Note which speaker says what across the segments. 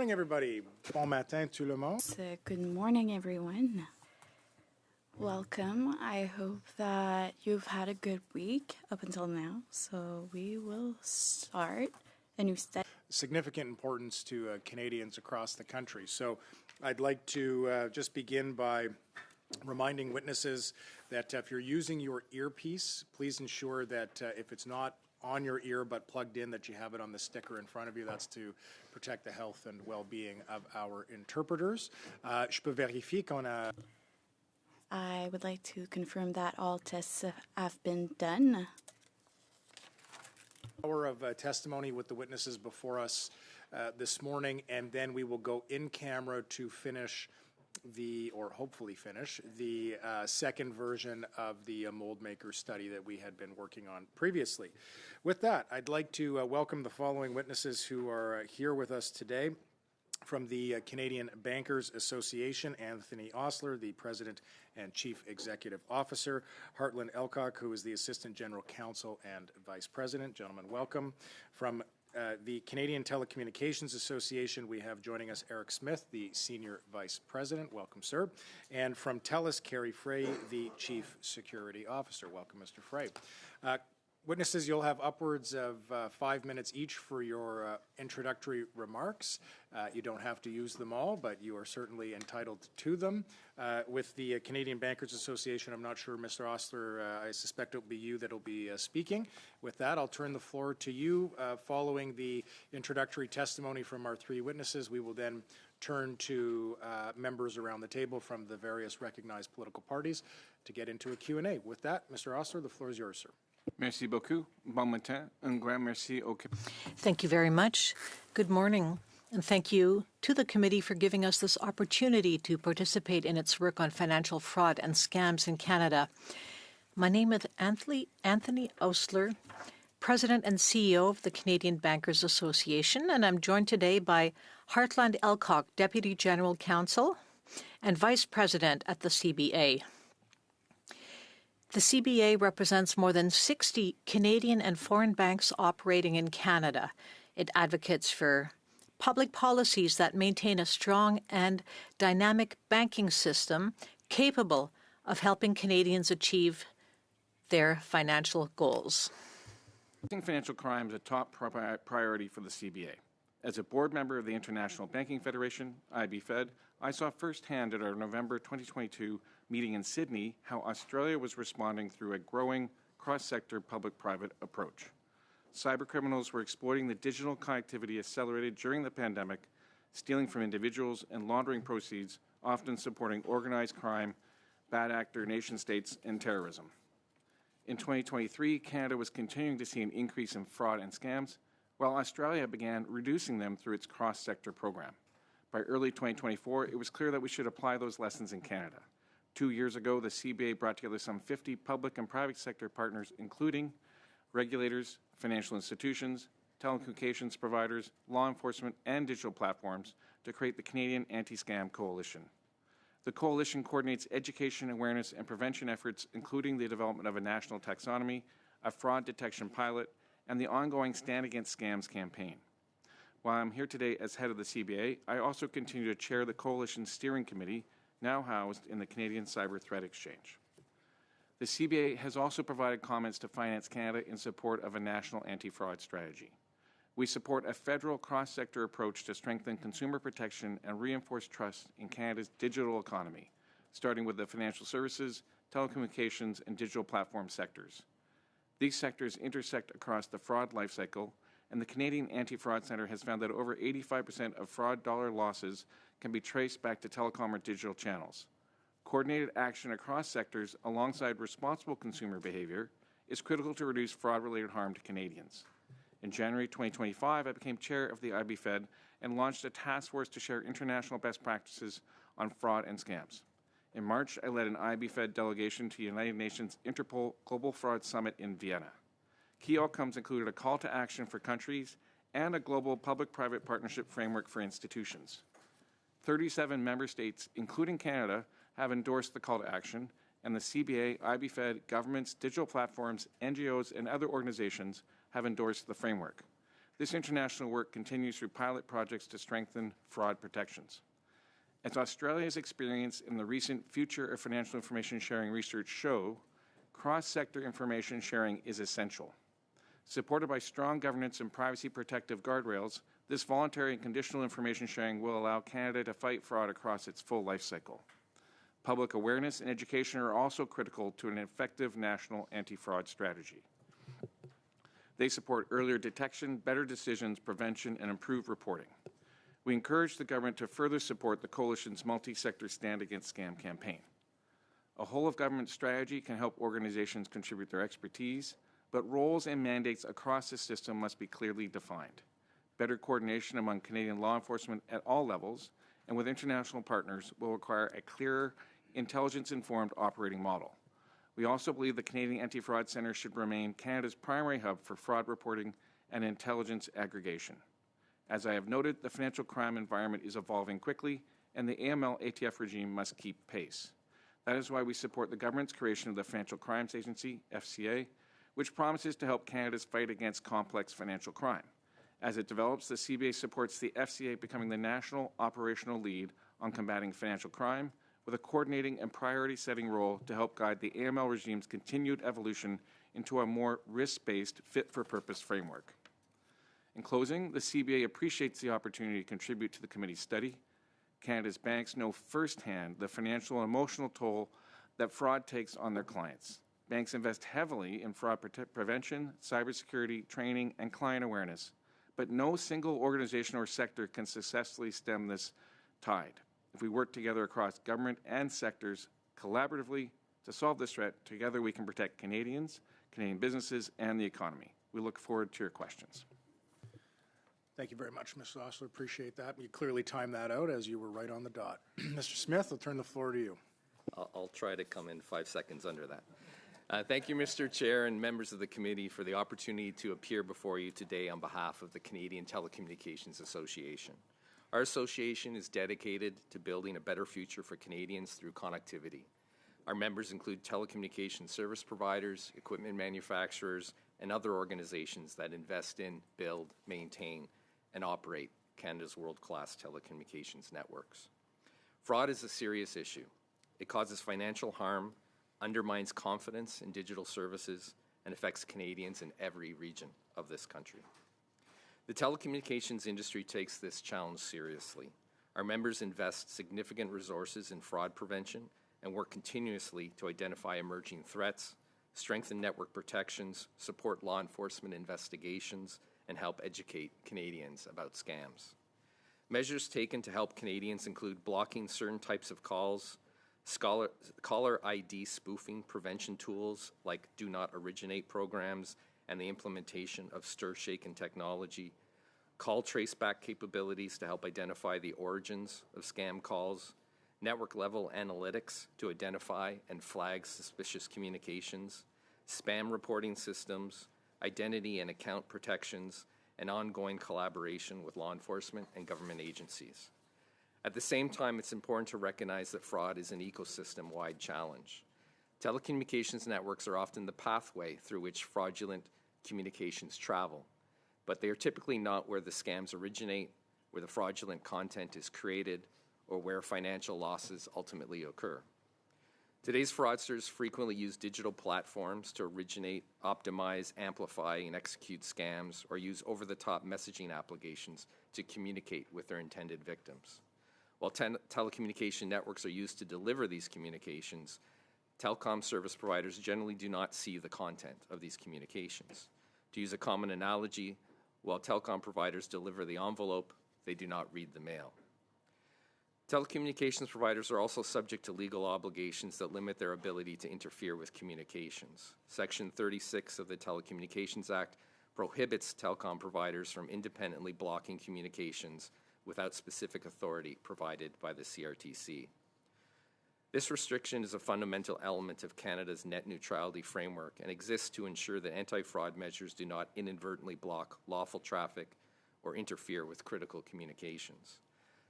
Speaker 1: morning, everybody. Bon matin, tout le monde.
Speaker 2: Good morning, everyone. Welcome. I hope that you've had a good week up until now. So we will start a new study.
Speaker 1: Significant importance to Canadians across the country. So I'd like to just begin by reminding witnesses that if you're using your earpiece, please ensure that if it's not on your ear but plugged in, that you have it on the sticker in front of you. That's to protect the health and well-being of our interpreters. Je peux vérifier qu'on a...
Speaker 2: I would like to confirm that all tests have been done.
Speaker 1: Hour of testimony with the witnesses before us this morning, and then we will go in camera to finish or hopefully finish the second version of the mold maker study that we had been working on previously. With that, I'd like to welcome the following witnesses who are here with us today. From the Canadian Bankers Association, Anthony Osler, the President and Chief Executive Officer. Hartland Elcock, who is the Assistant General Counsel and Vice President. Gentlemen, welcome. From the Canadian Telecommunications Association, we have joining us Eric Smith, the Senior Vice President. Welcome, sir. And from TELUS, Kerry Frey, the Chief Security Officer. Welcome, Mr. Frey. Witnesses, you'll have upwards of 5 minutes each for your introductory remarks. You don't have to use them all, but you are certainly entitled to them. With the Canadian Bankers Association, I'm not sure, Mr. Osler, I suspect it will be you that will be speaking. With that, I'll turn the floor to you. Following the introductory testimony from our three witnesses, we will then turn to members around the table from the various recognized political parties to get into a Q&A. With that, Mr. Osler, the floor is yours, sir.
Speaker 3: Merci beaucoup. Bon matin. Un grand merci au...
Speaker 4: Thank you very much. Good morning, and thank you to the committee for giving us this opportunity to participate in its work on financial fraud and scams in Canada. My name is Anthony Osler, President and CEO of the Canadian Bankers Association, and I'm joined today by Hartland Elcock, Deputy General Counsel and Vice President at the CBA. The CBA represents more than 60 Canadian and foreign banks operating in Canada. It advocates for public policies that maintain a strong and dynamic banking system capable of helping Canadians achieve their financial goals.
Speaker 3: Financial crime is a top priority for the CBA. As a board member of the International Banking Federation, IBFED, I saw firsthand at our November 2022 meeting in Sydney how Australia was responding through a growing cross-sector public-private approach. Cybercriminals were exploiting the digital connectivity accelerated during the pandemic, stealing from individuals and laundering proceeds, often supporting organized crime, bad actor nation-states, and terrorism. In 2023, Canada was continuing to see an increase in fraud and scams, while Australia began reducing them through its cross-sector program. By early 2024, it was clear that we should apply those lessons in Canada. 2 years ago, the CBA brought together some 50 public and private sector partners, including regulators, financial institutions, telecommunications providers, law enforcement, and digital platforms to create the Canadian Anti-Scam Coalition. The coalition coordinates education, awareness, and prevention efforts, including the development of a national taxonomy, a fraud detection pilot, and the ongoing Stand Against Scams campaign. While I'm here today as head of the CBA, I also continue to chair the Coalition Steering Committee, now housed in the Canadian Cyber Threat Exchange. The CBA has also provided comments to Finance Canada in support of a national anti-fraud strategy. We support a federal cross-sector approach to strengthen consumer protection and reinforce trust in Canada's digital economy, starting with the financial services, telecommunications, and digital platform sectors. These sectors intersect across the fraud lifecycle, and the Canadian Anti-Fraud Centre has found that over 85% of fraud dollar losses can be traced back to telecom or digital channels. Coordinated action across sectors alongside responsible consumer behavior is critical to reduce fraud-related harm to Canadians. In January 2025, I became chair of the IBFED and launched a task force to share international best practices on fraud and scams. In March, I led an IBFED delegation to the United Nations Interpol Global Fraud Summit in Vienna. Key outcomes included a call to action for countries and a global public-private partnership framework for institutions. 37 member states, including Canada, have endorsed the call to action, and the CBA, IBFED, governments, digital platforms, NGOs, and other organizations have endorsed the framework. This international work continues through pilot projects to strengthen fraud protections. As Australia's experience in the recent Future of Financial Information Sharing research show, cross-sector information sharing is essential. Supported by strong governance and privacy protective guardrails, this voluntary and conditional information sharing will allow Canada to fight fraud across its full life cycle. Public awareness and education are also critical to an effective national anti-fraud strategy. They support earlier detection, better decisions, prevention, and improved reporting. We encourage the government to further support the Coalition's multi-sector Stand Against Scam campaign. A whole-of-government strategy can help organizations contribute their expertise, but roles and mandates across the system must be clearly defined. Better coordination among Canadian law enforcement at all levels and with international partners will require a clearer, intelligence-informed operating model. We also believe the Canadian Anti-Fraud Centre should remain Canada's primary hub for fraud reporting and intelligence aggregation. As I have noted, the financial crime environment is evolving quickly, and the AML-ATF regime must keep pace. That is why we support the government's creation of the Financial Crimes Agency, FCA, which promises to help Canada's fight against complex financial crime. As it develops, the CBA supports the FCA becoming the national operational lead on combating financial crime, with a coordinating and priority-setting role to help guide the AML regime's continued evolution into a more risk-based, fit-for-purpose framework. In closing, the CBA appreciates the opportunity to contribute to the committee's study. Canada's banks know firsthand the financial and emotional toll that fraud takes on their clients. Banks invest heavily in fraud prevention, cybersecurity, training, and client awareness, but no single organization or sector can successfully stem this tide. If we work together across government and sectors collaboratively to solve this threat, together we can protect Canadians, Canadian businesses, and the economy. We look forward to your questions.
Speaker 1: Thank you very much, Mr. Osler. Appreciate that. You clearly timed that out as you were right on the dot. Mr. Smith, I'll turn the floor to you.
Speaker 5: I'll try to come in 5 seconds under that. Thank you, Mr. Chair and members of the committee, for the opportunity to appear before you today on behalf of the Canadian Telecommunications Association. Our association is dedicated to building a better future for Canadians through connectivity. Our members include telecommunications service providers, equipment manufacturers, and other organizations that invest in, build, maintain, and operate Canada's world-class telecommunications networks. Fraud is a serious issue. It causes financial harm, undermines confidence in digital services, and affects Canadians in every region of this country. The telecommunications industry takes this challenge seriously. Our members invest significant resources in fraud prevention and work continuously to identify emerging threats, strengthen network protections, support law enforcement investigations, and help educate Canadians about scams. Measures taken to help Canadians include blocking certain types of calls, caller ID spoofing prevention tools like Do Not Originate programs, and the implementation of stir-shaken technology, call traceback capabilities to help identify the origins of scam calls, network-level analytics to identify and flag suspicious communications, spam reporting systems, identity and account protections, and ongoing collaboration with law enforcement and government agencies. At the same time, it's important to recognize that fraud is an ecosystem-wide challenge. Telecommunications networks are often the pathway through which fraudulent communications travel, but they are typically not where the scams originate, where the fraudulent content is created, or where financial losses ultimately occur. Today's fraudsters frequently use digital platforms to originate, optimize, amplify, and execute scams, or use over-the-top messaging applications to communicate with their intended victims. While telecommunication networks are used to deliver these communications, telecom service providers generally do not see the content of these communications. To use a common analogy, while telecom providers deliver the envelope, they do not read the mail. Telecommunications providers are also subject to legal obligations that limit their ability to interfere with communications. Section 36 of the Telecommunications Act prohibits telecom providers from independently blocking communications without specific authority provided by the CRTC. This restriction is a fundamental element of Canada's net neutrality framework and exists to ensure that anti-fraud measures do not inadvertently block lawful traffic or interfere with critical communications.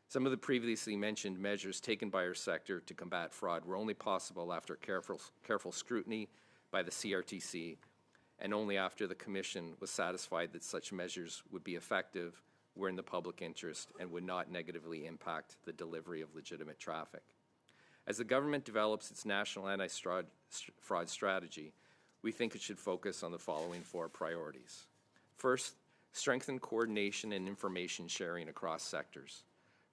Speaker 5: Some of the previously mentioned measures taken by our sector to combat fraud were only possible after careful scrutiny by the CRTC and only after the Commission was satisfied that such measures would be effective, were in the public interest, and would not negatively impact the delivery of legitimate traffic. As the government develops its national anti-fraud strategy, we think it should focus on the following 4 priorities. First, strengthen coordination and information sharing across sectors.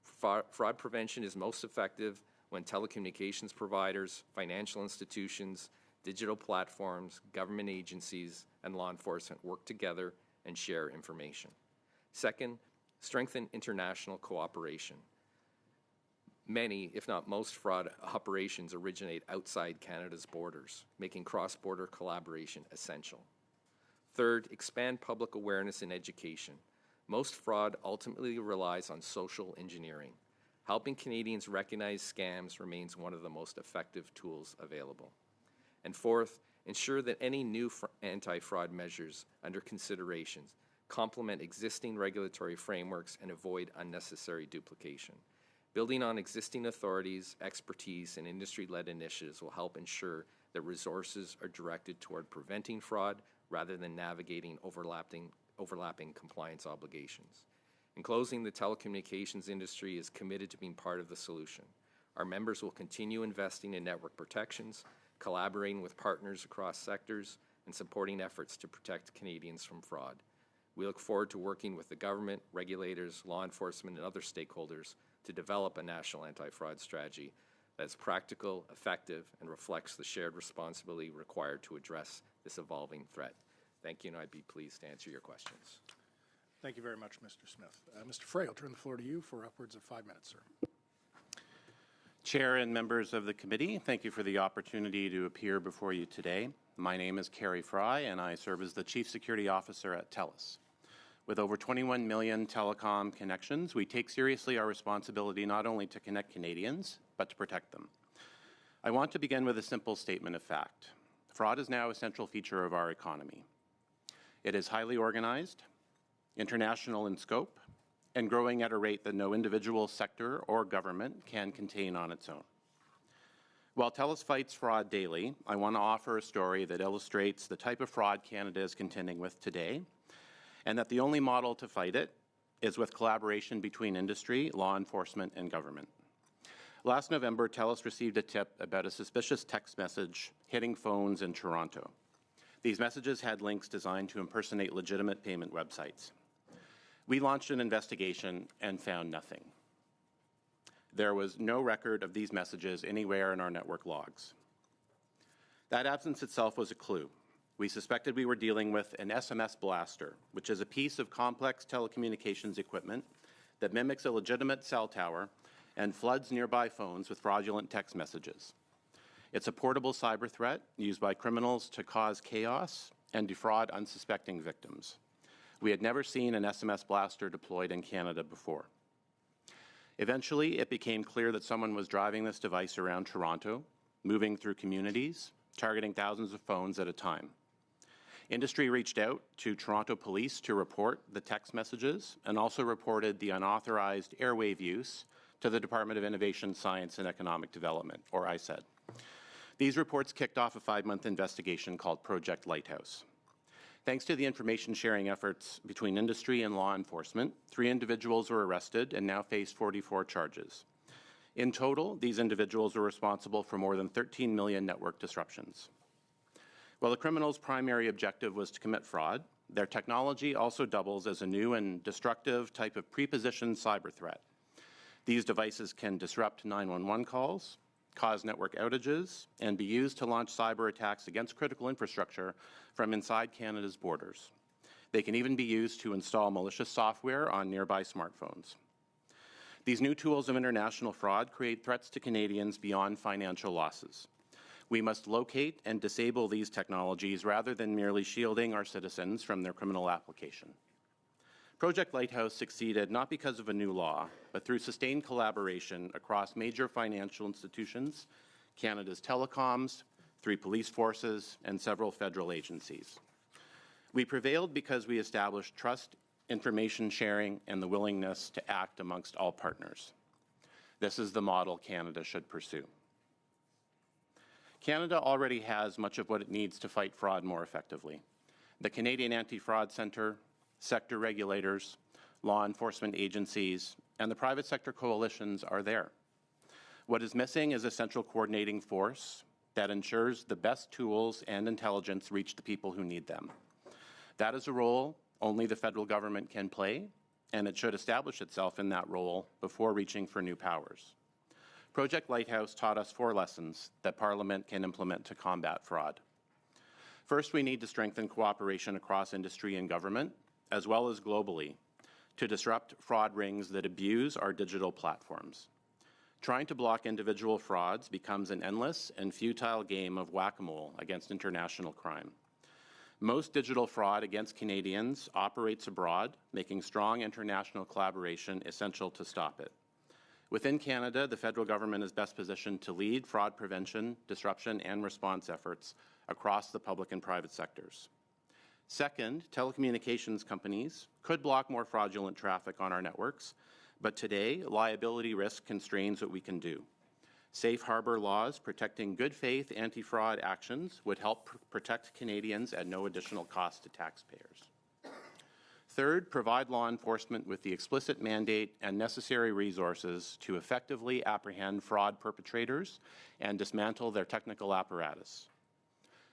Speaker 5: Fraud prevention is most effective when telecommunications providers, financial institutions, digital platforms, government agencies, and law enforcement work together and share information. Second, strengthen international cooperation. Many, if not most, fraud operations originate outside Canada's borders, making cross-border collaboration essential. Third, expand public awareness and education. Most fraud ultimately relies on social engineering. Helping Canadians recognize scams remains one of the most effective tools available. And fourth, ensure that any new anti-fraud measures under consideration complement existing regulatory frameworks and avoid unnecessary duplication. Building on existing authorities, expertise, and industry-led initiatives will help ensure that resources are directed toward preventing fraud rather than navigating overlapping compliance obligations. In closing, the telecommunications industry is committed to being part of the solution. Our members will continue investing in network protections, collaborating with partners across sectors, and supporting efforts to protect Canadians from fraud. We look forward to working with the government, regulators, law enforcement, and other stakeholders to develop a national anti-fraud strategy that is practical, effective, and reflects the shared responsibility required to address this evolving threat. Thank you, and I'd be pleased to answer your questions.
Speaker 1: Thank you very much, Mr. Smith. Mr. Frey, I'll turn the floor to you for upwards of 5 minutes, sir.
Speaker 6: Chair and members of the committee, thank you for the opportunity to appear before you today. My name is Kerry Fry, and I serve as the Chief Security Officer at TELUS. With over 21 million telecom connections, we take seriously our responsibility not only to connect Canadians, but to protect them. I want to begin with a simple statement of fact. Fraud is now a central feature of our economy. It is highly organized, international in scope, and growing at a rate that no individual sector or government can contain on its own. While TELUS fights fraud daily, I want to offer a story that illustrates the type of fraud Canada is contending with today, and that the only model to fight it is with collaboration between industry, law enforcement, and government. Last November, TELUS received a tip about a suspicious text message hitting phones in Toronto. These messages had links designed to impersonate legitimate payment websites. We launched an investigation and found nothing. There was no record of these messages anywhere in our network logs. That absence itself was a clue. We suspected we were dealing with an SMS blaster, which is a piece of complex telecommunications equipment that mimics a legitimate cell tower and floods nearby phones with fraudulent text messages. It's a portable cyber threat used by criminals to cause chaos and defraud unsuspecting victims. We had never seen an SMS blaster deployed in Canada before. Eventually, it became clear that someone was driving this device around Toronto, moving through communities, targeting thousands of phones at a time. Industry reached out to Toronto police to report the text messages and also reported the unauthorized airwave use to the Department of Innovation, Science and Economic Development, or ISED. These reports kicked off a 5-month investigation called Project Lighthouse. Thanks to the information sharing efforts between industry and law enforcement, 3 individuals were arrested and now face 44 charges. In total, these individuals were responsible for more than 13 million network disruptions. While the criminals' primary objective was to commit fraud, their technology also doubles as a new and destructive type of prepositioned cyber threat. These devices can disrupt 911 calls, cause network outages, and be used to launch cyber attacks against critical infrastructure from inside Canada's borders. They can even be used to install malicious software on nearby smartphones. These new tools of international fraud create threats to Canadians beyond financial losses. We must locate and disable these technologies rather than merely shielding our citizens from their criminal application. Project Lighthouse succeeded not because of a new law, but through sustained collaboration across major financial institutions, Canada's telecoms, 3 police forces, and several federal agencies. We prevailed because we established trust, information sharing, and the willingness to act amongst all partners. This is the model Canada should pursue. Canada already has much of what it needs to fight fraud more effectively. The Canadian Anti-Fraud Centre, sector regulators, law enforcement agencies, and the private sector coalitions are there. What is missing is a central coordinating force that ensures the best tools and intelligence reach the people who need them. That is a role only the federal government can play, and it should establish itself in that role before reaching for new powers. Project Lighthouse taught us 4 lessons that Parliament can implement to combat fraud. First, we need to strengthen cooperation across industry and government, as well as globally, to disrupt fraud rings that abuse our digital platforms. Trying to block individual frauds becomes an endless and futile game of whack-a-mole against international crime. Most digital fraud against Canadians operates abroad, making strong international collaboration essential to stop it. Within Canada, the federal government is best positioned to lead fraud prevention, disruption, and response efforts across the public and private sectors. Second, telecommunications companies could block more fraudulent traffic on our networks, but today, liability risk constrains what we can do. Safe harbor laws protecting good faith anti-fraud actions would help protect Canadians at no additional cost to taxpayers. Third, provide law enforcement with the explicit mandate and necessary resources to effectively apprehend fraud perpetrators and dismantle their technical apparatus.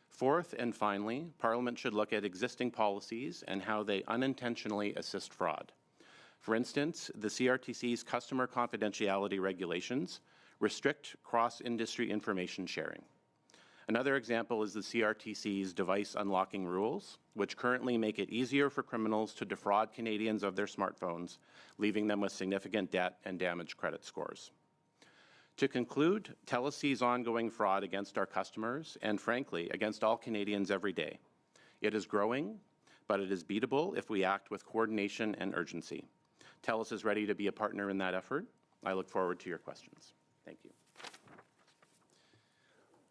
Speaker 6: Fourth, and finally, Parliament should look at existing policies and how they unintentionally assist fraud. For instance, the CRTC's customer confidentiality regulations restrict cross-industry information sharing. Another example is the CRTC's device unlocking rules, which currently make it easier for criminals to defraud Canadians of their smartphones, leaving them with significant debt and damaged credit scores. To conclude, TELUS sees ongoing fraud against our customers and, frankly, against all Canadians every day. It is growing, but it is beatable if we act with coordination and urgency. TELUS is ready to be a partner in that effort. I look forward to your questions. Thank you.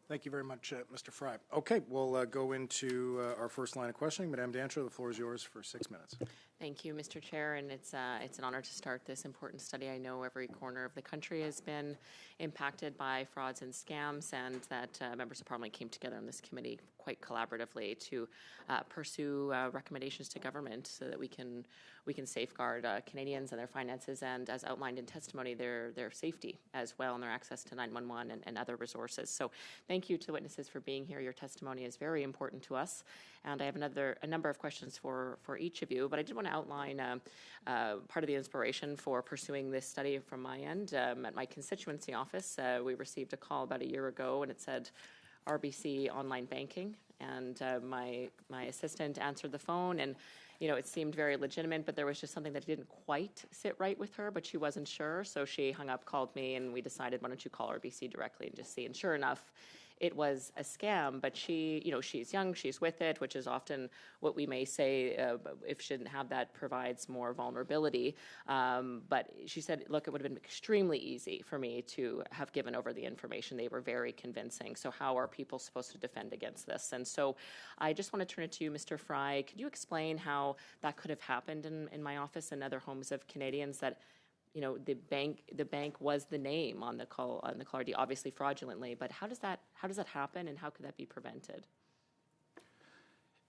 Speaker 1: Thank you very much, Mr. Fry. Okay, we'll go into our first line of questioning. Madame Dancho, the floor is yours for 6 minutes.
Speaker 7: Thank you, Mr. Chair, and it's an honor to start this important study. I know every corner of the country has been impacted by frauds and scams, and that members of Parliament came together on this committee quite collaboratively to pursue recommendations to government so that we can safeguard Canadians and their finances, and as outlined in testimony, their safety as well and their access to 911 and other resources. So thank you to witnesses for being here. Your testimony is very important to us, and I have a number of questions for each of you, but I did want to outline part of the inspiration for pursuing this study from my end. At my constituency office, we received a call about a year ago, and it said RBC online banking, and my assistant answered the phone, and it seemed very legitimate, but there was just something that didn't quite sit right with her, but she wasn't sure, so she hung up, called me, and we decided, why don't you call RBC directly and just see, and sure enough, it was a scam, but she's young, she's with it, which is often what we may say, if she didn't have that, provides more vulnerability. But she said, look, it would have been extremely easy for me to have given over the information. They were very convincing. So how are people supposed to defend against this? And so I just want to turn it to you, Mr. Fry. Could you explain how that could have happened in my office and other homes of Canadians, that the bank was the name on the caller ID, obviously fraudulently, but how does that happen, and how could that be prevented?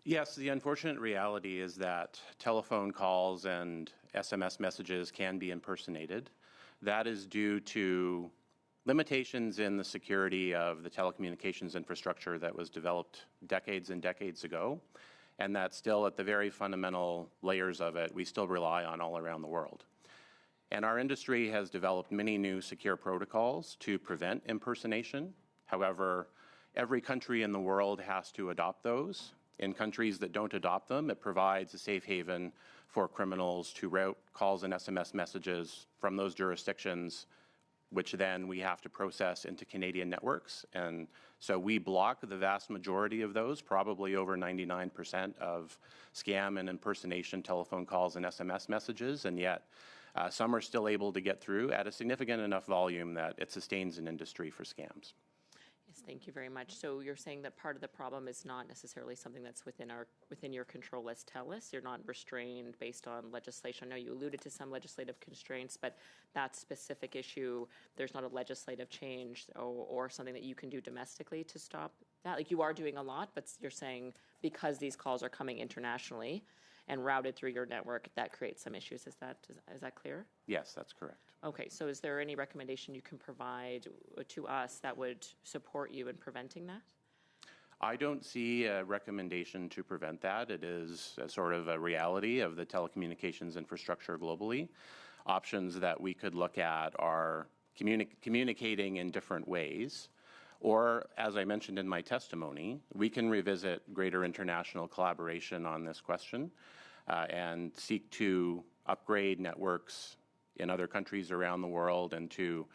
Speaker 6: Yes, the unfortunate reality is that telephone calls and SMS messages can be impersonated. That is due to limitations in the security of the telecommunications infrastructure that was developed decades and decades ago, and that still at the very fundamental layers of it, we still rely on all around the world. And our industry has developed many new secure protocols to prevent impersonation. However, every country in the world has to adopt those. In countries that don't adopt them, it provides a safe haven for criminals to route calls and SMS messages from those jurisdictions, which then we have to process into Canadian networks. And so we block the vast majority of those, probably over 99% of scam and impersonation telephone calls and SMS messages, and yet some are still able to get through at a significant enough volume that it sustains an industry for scams.
Speaker 7: Yes, thank you very much. So you're saying that part of the problem is not necessarily something that's within your control as TELUS. You're not restrained based on legislation. I know you alluded to some legislative constraints, but that specific issue, there's not a legislative change or something that you can do domestically to stop that? Like, you are doing a lot, but you're saying because these calls are coming internationally and routed through your network, that creates some issues. Is that clear?
Speaker 6: Yes, that's correct.
Speaker 7: Okay, so is there any recommendation you can provide to us that would support you in preventing that?
Speaker 6: I don't see a recommendation to prevent that. It is a sort of a reality of the telecommunications infrastructure globally. Options that we could look at are communicating in different ways, or, as I mentioned in my testimony, we can revisit greater international collaboration on this question and seek to upgrade networks in other countries around the world and to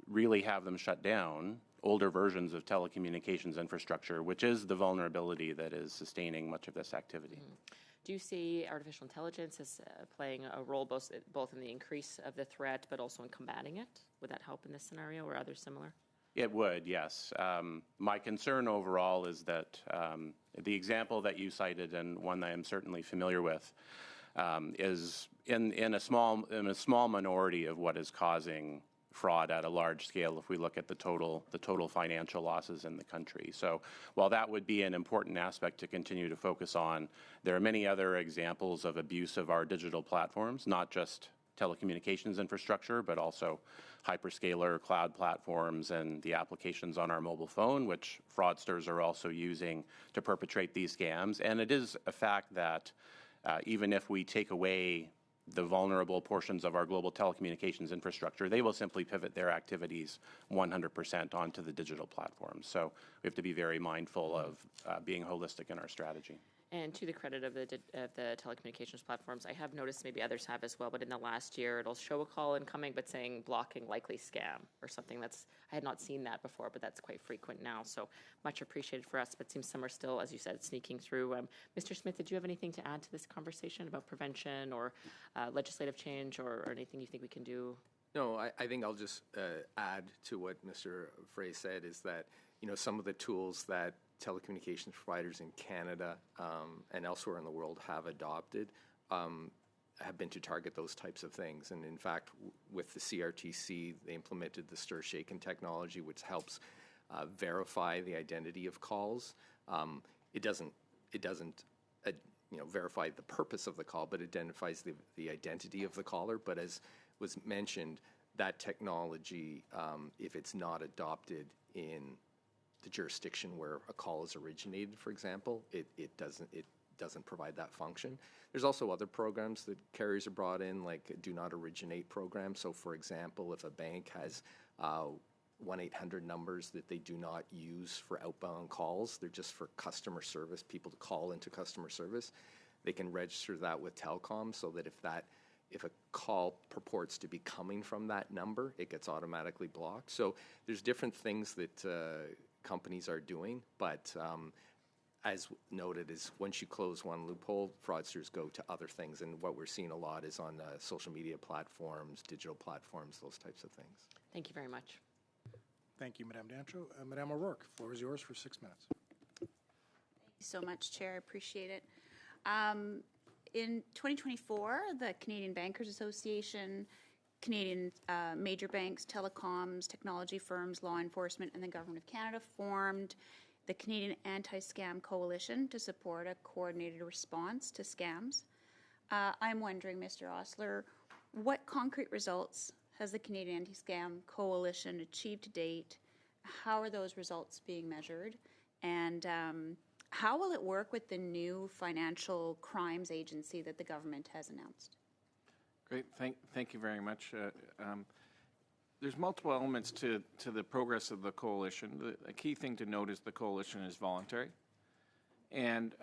Speaker 6: really have them shut down older versions of telecommunications infrastructure, which is the vulnerability that is sustaining much of this activity.
Speaker 7: Do you see artificial intelligence as playing a role both in the increase of the threat but also in combating it? Would that help in this scenario or others similar?
Speaker 6: It would, yes. My concern overall is that the example that you cited, and one that I'm certainly familiar with, is in a small minority of what is causing fraud at a large scale if we look at the total financial losses in the country. So while that would be an important aspect to continue to focus on, there are many other examples of abuse of our digital platforms, not just telecommunications infrastructure, but also hyperscaler cloud platforms and the applications on our mobile phone, which fraudsters are also using to perpetrate these scams. And it is a fact that even if we take away the vulnerable portions of our global telecommunications infrastructure, they will simply pivot their activities 100% onto the digital platforms. So we have to be very mindful of being holistic in our strategy.
Speaker 7: And to the credit of the telecommunications platforms, I have noticed, maybe others have as well, but in the last year, it'll show a call incoming, but saying blocking likely scam or something. I had not seen that before, but that's quite frequent now. So much appreciated for us, but it seems some are still, as you said, sneaking through. Mr. Smith, did you have anything to add to this conversation about prevention or legislative change or anything you think we can do?
Speaker 5: No, I think I'll just add to what Mr. Frey said is that, some of the tools that telecommunications providers in Canada and elsewhere in the world have adopted have been to target those types of things. And in fact, with the CRTC, they implemented the stir-shaken technology, which helps verify the identity of calls. It doesn't verify the purpose of the call, but identifies the identity of the caller. But as was mentioned, that technology, if it's not adopted in the jurisdiction where a call is originated, for example, it doesn't provide that function. There's also other programs that carriers are brought in, like do not originate programs. So, for example, if a bank has 1-800 numbers that they do not use for outbound calls, they're just for customer service, people to call into customer service, they can register that with Telcom so that if a call purports to be coming from that number, it gets automatically blocked. So there's different things that companies are doing, but as noted, is once you close one loophole, fraudsters go to other things, and what we're seeing a lot is on social media platforms, digital platforms, those types of things.
Speaker 7: Thank you very much.
Speaker 1: Thank you, Madame Dancho. Madame O'Rourke, floor is yours for 6 minutes.
Speaker 8: Thank you so much, Chair. I appreciate it. In 2024, the Canadian Bankers Association, Canadian major banks, telecoms, technology firms, law enforcement, and the Government of Canada formed the Canadian Anti-Scam Coalition to support a coordinated response to scams. I'm wondering, Mr. Osler, what concrete results has the Canadian Anti-Scam Coalition achieved to date? How are those results being measured? And how will it work with the new financial crimes agency that the government has announced?
Speaker 3: Great. Thank you very much. There's multiple elements to the progress of the coalition. The key thing to note is the coalition is voluntary. And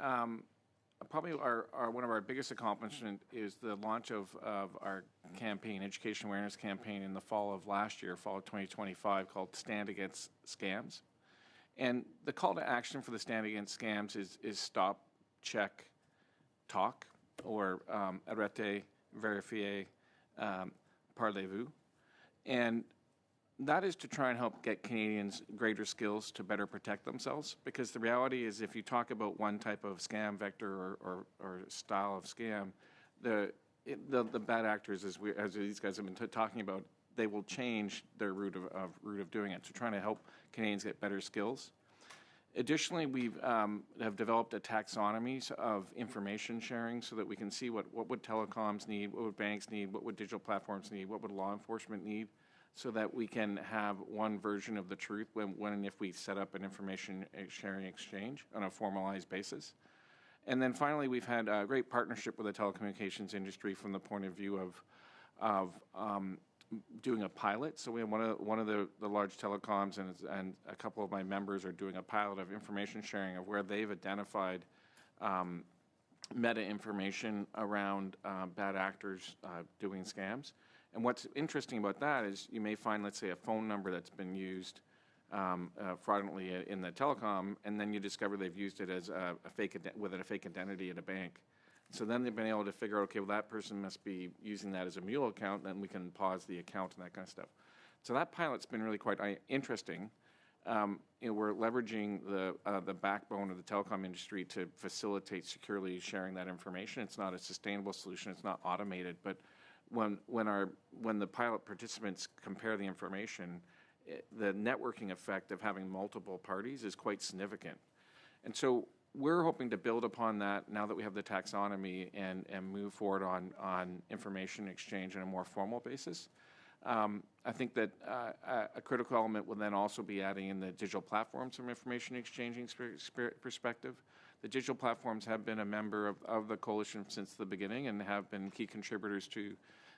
Speaker 3: probably one of our biggest accomplishments is the launch of our campaign, education awareness campaign in the fall of last year, fall of 2025, called Stand Against Scams. And the call to action for the Stand Against Scams is stop, check, talk, or arrêtez, vérifiez, parlez-vous. And that is to try and help get Canadians greater skills to better protect themselves, because the reality is if you talk about one type of scam vector or style of scam, the bad actors, as these guys have been talking about, they will change their route of doing it. So trying to help Canadians get better skills. Additionally, we have developed a taxonomy of information sharing so that we can see what would telecoms need, what would banks need, what would digital platforms need, what would law enforcement need, so that we can have one version of the truth when and if we set up an information sharing exchange on a formalized basis. And then finally, we've had a great partnership with the telecommunications industry from the point of view of doing a pilot. So we have one of the large telecoms and a couple of my members are doing a pilot of information sharing of where they've identified meta information around bad actors doing scams. And what's interesting about that is you may find, let's say, a phone number that's been used fraudulently in the telecom, and then you discover they've used it as a fake identity at a bank. So then they've been able to figure out, okay, well, that person must be using that as a mule account, and then we can pause the account and that kind of stuff. So that pilot's been really quite interesting. We're leveraging the backbone of the telecom industry to facilitate securely sharing that information. It's not a sustainable solution. It's not automated. But when the pilot participants compare the information, the networking effect of having multiple parties is quite significant. And so we're hoping to build upon that now that we have the taxonomy and move forward on information exchange on a more formal basis. I think that a critical element will then also be adding in the digital platforms from information exchanging perspective. The digital platforms have been a member of the coalition since the beginning and have been key contributors to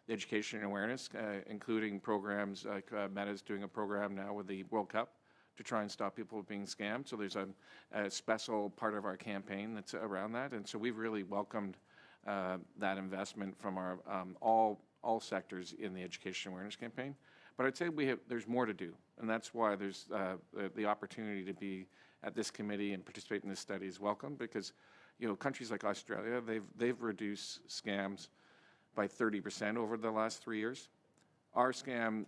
Speaker 3: the education and awareness, including programs like Meta's doing a program now with the World Cup to try and stop people being scammed. So there's a special part of our campaign that's around that. And so we've really welcomed that investment from our all sectors in the education awareness campaign. But I'd say there's more to do. And that's why there's the opportunity to be at this committee and participate in this study is welcome, because countries like Australia, they've reduced scams by 30% over the last 3 years. Our scam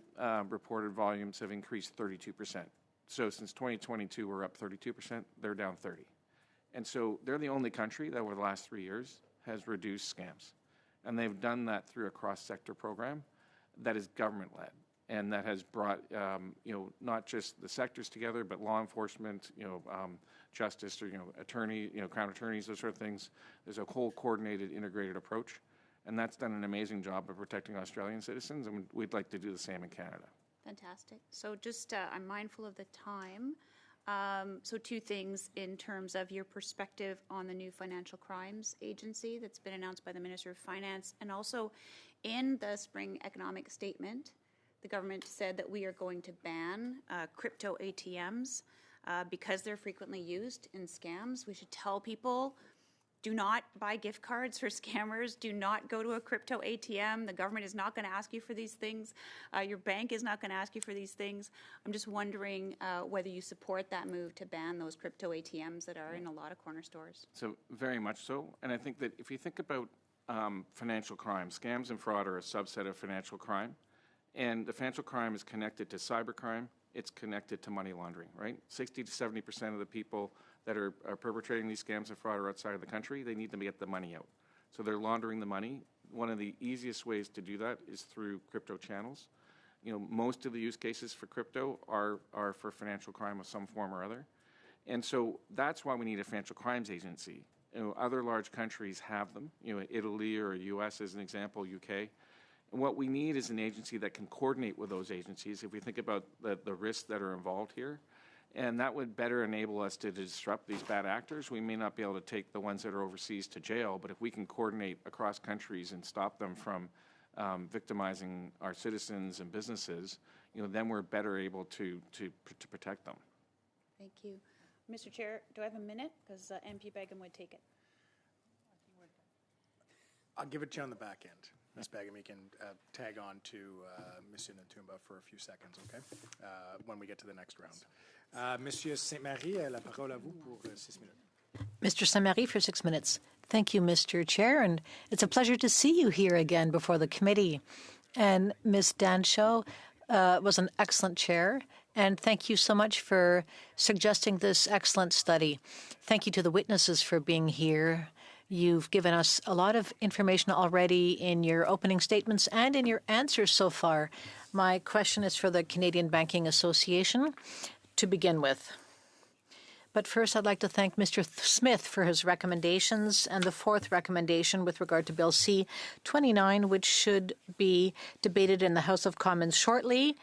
Speaker 3: reported volumes have increased 32%. So since 2022, we're up 32%. They're down 30%. And so they're the only country that over the last 3 years has reduced scams. And they've done that through a cross-sector program that is government-led and that has brought, not just the sectors together, but law enforcement, justice, or, attorney, crown attorneys, those sort of things. There's a whole coordinated, integrated approach. And that's done an amazing job of protecting Australian citizens, and we'd like to do the same in Canada.
Speaker 8: Fantastic. So just, I'm mindful of the time. So two things in terms of your perspective on the new financial crimes agency that's been announced by the Minister of Finance, and also in the spring economic statement, the government said that we are going to ban crypto ATMs because they're frequently used in scams. We should tell people, do not buy gift cards for scammers. Do not go to a crypto ATM. The government is not going to ask you for these things. Your bank is not going to ask you for these things. I'm just wondering whether you support that move to ban those crypto ATMs that are in a lot of corner stores.
Speaker 3: So very much so. And I think that if you think about financial crime, scams and fraud are a subset of financial crime. And the financial crime is connected to cybercrime. It's connected to money laundering, right? 60 to 70% of the people that are perpetrating these scams and fraud are outside of the country. They need to get the money out. So they're laundering the money. One of the easiest ways to do that is through crypto channels. Most of the use cases for crypto are for financial crime of some form or other. And so that's why we need a financial crimes agency. Other large countries have them, Italy or US as an example, UK. And what we need is an agency that can coordinate with those agencies if we think about the risks that are involved here. And that would better enable us to disrupt these bad actors. We may not be able to take the ones that are overseas to jail, but if we can coordinate across countries and stop them from victimizing our citizens and businesses, then we're better able to protect them.
Speaker 8: Thank you. Mr. Chair, do I have a minute? Because MP Begum would take it.
Speaker 1: I'll give it to you on the back end. Ms. Begum, you can tag on to Monsieur Ntumba for a few seconds, okay? When we get to the next round. Monsieur Saint-Marie, la parole à vous pour 6 minutes.
Speaker 4: Mr. Saint-Marie for 6 minutes. Thank you, Mr. Chair, and it's a pleasure to see you here again before the committee. And Ms. Dancho was an excellent chair, and thank you so much for suggesting this excellent study. Thank you to the witnesses for being here. You've given us a lot of information already in your opening statements and in your answers so far. My question is for the Canadian Banking Association to begin with. But first, I'd like to thank Mr. Smith for his recommendations and the fourth recommendation with regard to Bill C-29, which should be debated in the House of Commons shortly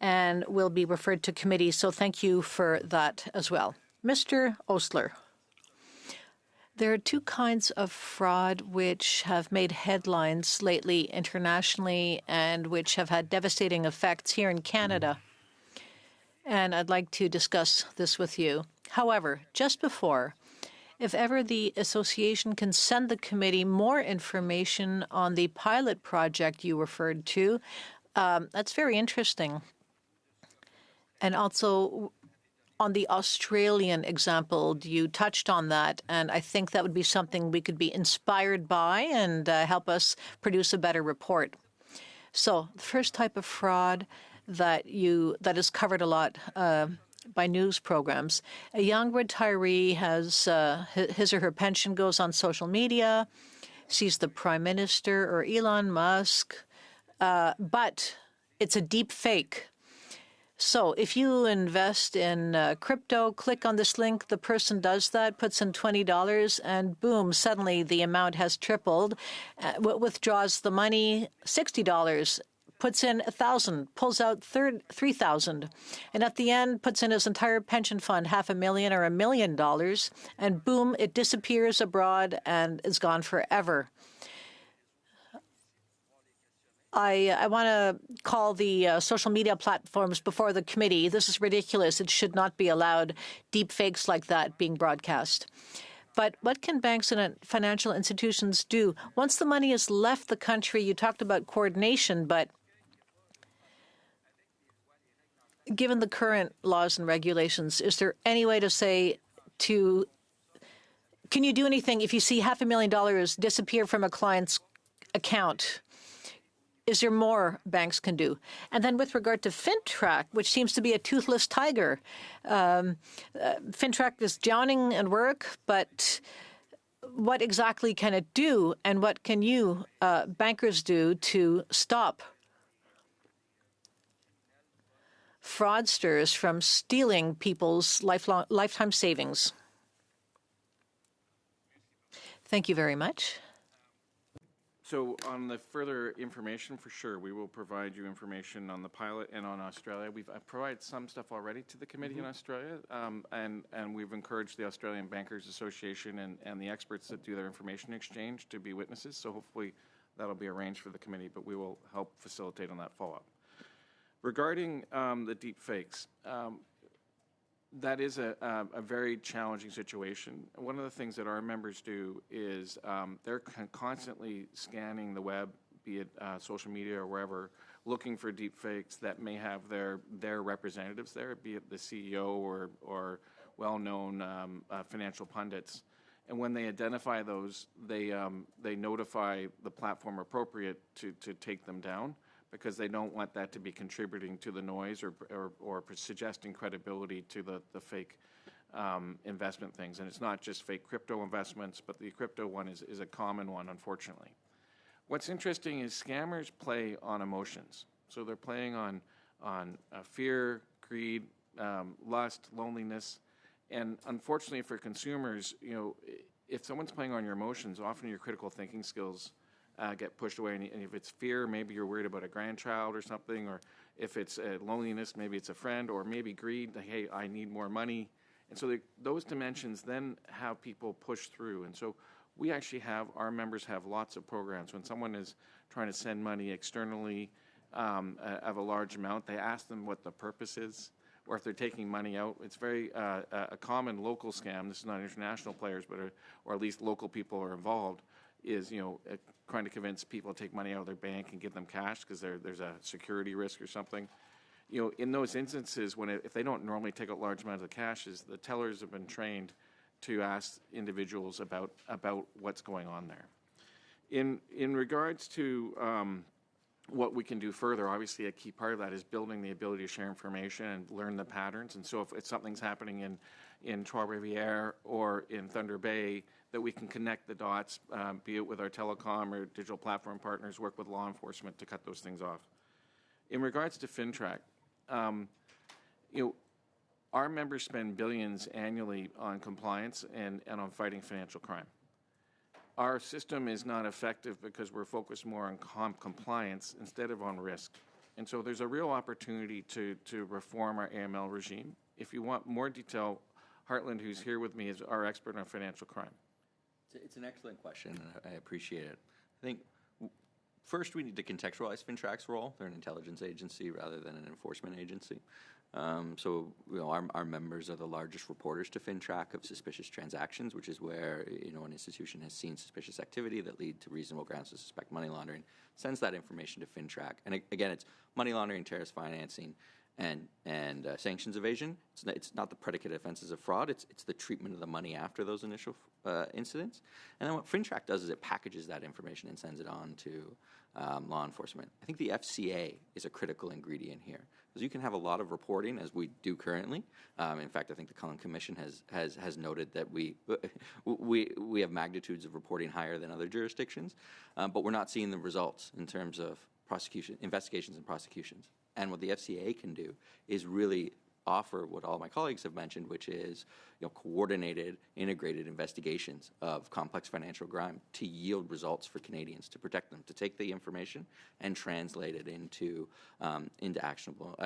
Speaker 4: and will be referred to committee. So thank you for that as well. Mr. Osler. There are two kinds of fraud which have made headlines lately internationally and which have had devastating effects here in Canada. And I'd like to discuss this with you. However, just before, if ever the association can send the committee more information on the pilot project you referred to, that's very interesting. And also on the Australian example, you touched on that, and I think that would be something we could be inspired by and help us produce a better report. So the first type of fraud that is covered a lot by news programs, a young retiree has his or her pension goes on social media, sees the Prime Minister or Elon Musk, but it's a deep fake. So if you invest in crypto, click on this link, the person does that, puts in $20, and boom, suddenly the amount has tripled, withdraws the money, $60, puts in $1,000, pulls out $3,000, and at the end puts in his entire pension fund, $500,000 or $1 million, and boom, it disappears abroad and is gone forever. I want to call the social media platforms before the committee. This is ridiculous. It should not be allowed, deep fakes like that being broadcast. But what can banks and financial institutions do? Once the money has left the country, you talked about coordination, but given the current laws and regulations, is there any way to say can you do anything if you see $500,000 disappear from a client's account? Is there more banks can do? And then with regard to FinTrack, which seems to be a toothless tiger, FinTrack is drowning in work, but what exactly can it do, and what can you, bankers, do to stop fraudsters from stealing people's lifetime savings? Thank you very much.
Speaker 3: So on the further information, for sure, we will provide you information on the pilot and on Australia. I've provided some stuff already to the committee in Australia, and we've encouraged the Australian Bankers Association and the experts that do their information exchange to be witnesses. So hopefully that'll be arranged for the committee, but we will help facilitate on that follow-up. Regarding the deep fakes, that is a very challenging situation. One of the things that our members do is they're constantly scanning the web, be it social media or wherever, looking for deep fakes that may have their representatives there, be it the CEO or well-known financial pundits. And when they identify those, they notify the platform appropriate to take them down, because they don't want that to be contributing to the noise or suggesting credibility to the fake investment things. And it's not just fake crypto investments, but the crypto one is a common one, unfortunately. What's interesting is scammers play on emotions. So they're playing on fear, greed, lust, loneliness. And unfortunately for consumers, if someone's playing on your emotions, often your critical thinking skills get pushed away. And if it's fear, maybe you're worried about a grandchild or something, or if it's loneliness, maybe it's a friend, or maybe greed, hey, I need more money. And so those dimensions then have people push through. And so our members have lots of programs. When someone is trying to send money externally of a large amount, they ask them what the purpose is, or if they're taking money out. It's very a common local scam. This is not international players, but or at least local people are involved, is trying to convince people to take money out of their bank and give them cash because there's a security risk or something. In those instances, if they don't normally take out large amounts of cash, the tellers have been trained to ask individuals about what's going on there. In regards to what we can do further, obviously a key part of that is building the ability to share information and learn the patterns. And so if something's happening in Trois-Rivières or in Thunder Bay, that we can connect the dots, be it with our telecom or digital platform partners, work with law enforcement to cut those things off. In regards to FinTrack, Our members spend billions annually on compliance and on fighting financial crime. Our system is not effective because we're focused more on compliance instead of on risk. And so there's a real opportunity to reform our AML regime. If you want more detail, Heartland, who's here with me, is our expert on financial crime.
Speaker 9: It's an excellent question, and I appreciate it. I think first we need to contextualize FINTRAC's role. They're an intelligence agency rather than an enforcement agency. So our members are the largest reporters to FINTRAC of suspicious transactions, which is where an institution has seen suspicious activity that lead to reasonable grounds to suspect money laundering, sends that information to FINTRAC. And again, it's money laundering, terrorist financing, and sanctions evasion. It's not the predicate offenses of fraud. It's the treatment of the money after those initial incidents. And then what FINTRAC does is it packages that information and sends it on to law enforcement. I think the FCA is a critical ingredient here, because you can have a lot of reporting, as we do currently. In fact, I think the Cullen Commission has noted that we have magnitudes of reporting higher than other jurisdictions, but we're not seeing the results in terms of investigations and prosecutions. And what the FCA can do is really offer what all my colleagues have mentioned, which is coordinated, integrated investigations of complex financial crime to yield results for Canadians, to protect them, to take the information and translate it into actionable,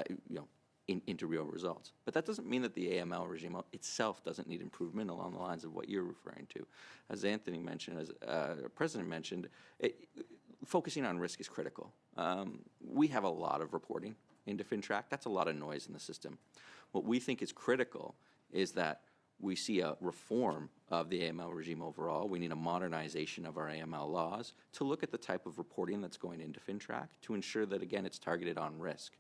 Speaker 9: into real results. But that doesn't mean that the AML regime itself doesn't need improvement along the lines of what you're referring to. As Anthony mentioned, as the President mentioned, focusing on risk is critical. We have a lot of reporting into FINTRAC. That's a lot of noise in the system. What we think is critical is that we see a reform of the AML regime overall. We need a modernization of our AML laws to look at the type of reporting that's going into FINTRAC to ensure that, again, it's targeted on risk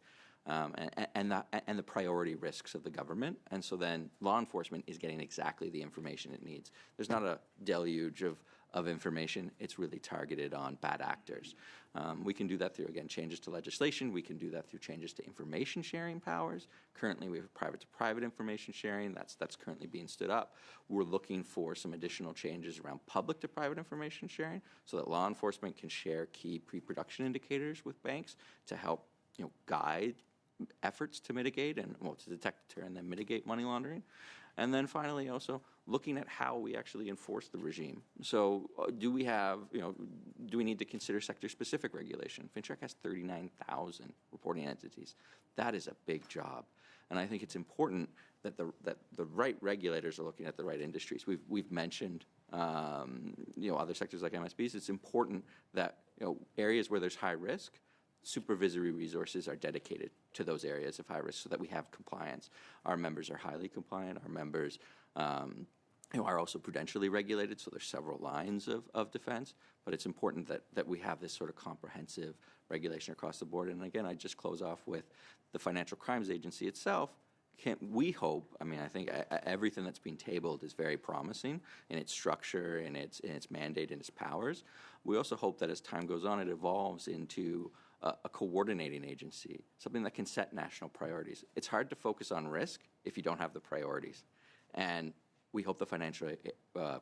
Speaker 9: and the priority risks of the government. And so then law enforcement is getting exactly the information it needs. There's not a deluge of information. It's really targeted on bad actors. We can do that through, again, changes to legislation. We can do that through changes to information sharing powers. Currently, we have private-to-private information sharing. That's currently being stood up. We're looking for some additional changes around public-to-private information sharing so that law enforcement can share key pre-production indicators with banks to help guide efforts to mitigate and to detect, deter, and then mitigate money laundering. And then finally, also looking at how we actually enforce the regime. So do we need to consider sector-specific regulation? FINTRAC has 39,000 reporting entities. That is a big job. And I think it's important that the right regulators are looking at the right industries. We've mentioned other sectors like MSBs. It's important that areas where there's high risk, supervisory resources are dedicated to those areas of high risk so that we have compliance. Our members are highly compliant. Our members are also prudentially regulated, so there's several lines of defense, but it's important that we have this sort of comprehensive regulation across the board. And again, I just close off with the Financial Crimes Agency itself. We hope, I think everything that's been tabled is very promising in its structure, in its mandate, and its powers. We also hope that as time goes on, it evolves into a coordinating agency, something that can set national priorities. It's hard to focus on risk if you don't have the priorities. And we hope the Financial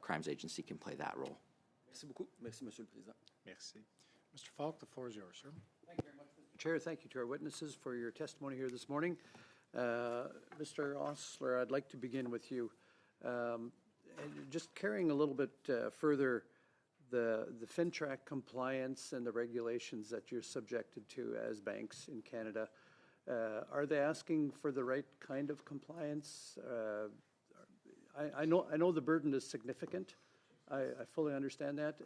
Speaker 9: Crimes Agency can play that role.
Speaker 10: Merci beaucoup. Merci, Monsieur le Président.
Speaker 1: Merci. Mr. Falk, the floor is yours, sir.
Speaker 10: Thank you very much, Mr. Chair. Thank you to our witnesses for your testimony here this morning. Mr. Osler, I'd like to begin with you. Just carrying a little bit further the FINTRAC compliance and the regulations that you're subjected to as banks in Canada, are they asking for the right kind of compliance? I know the burden is significant. I fully understand that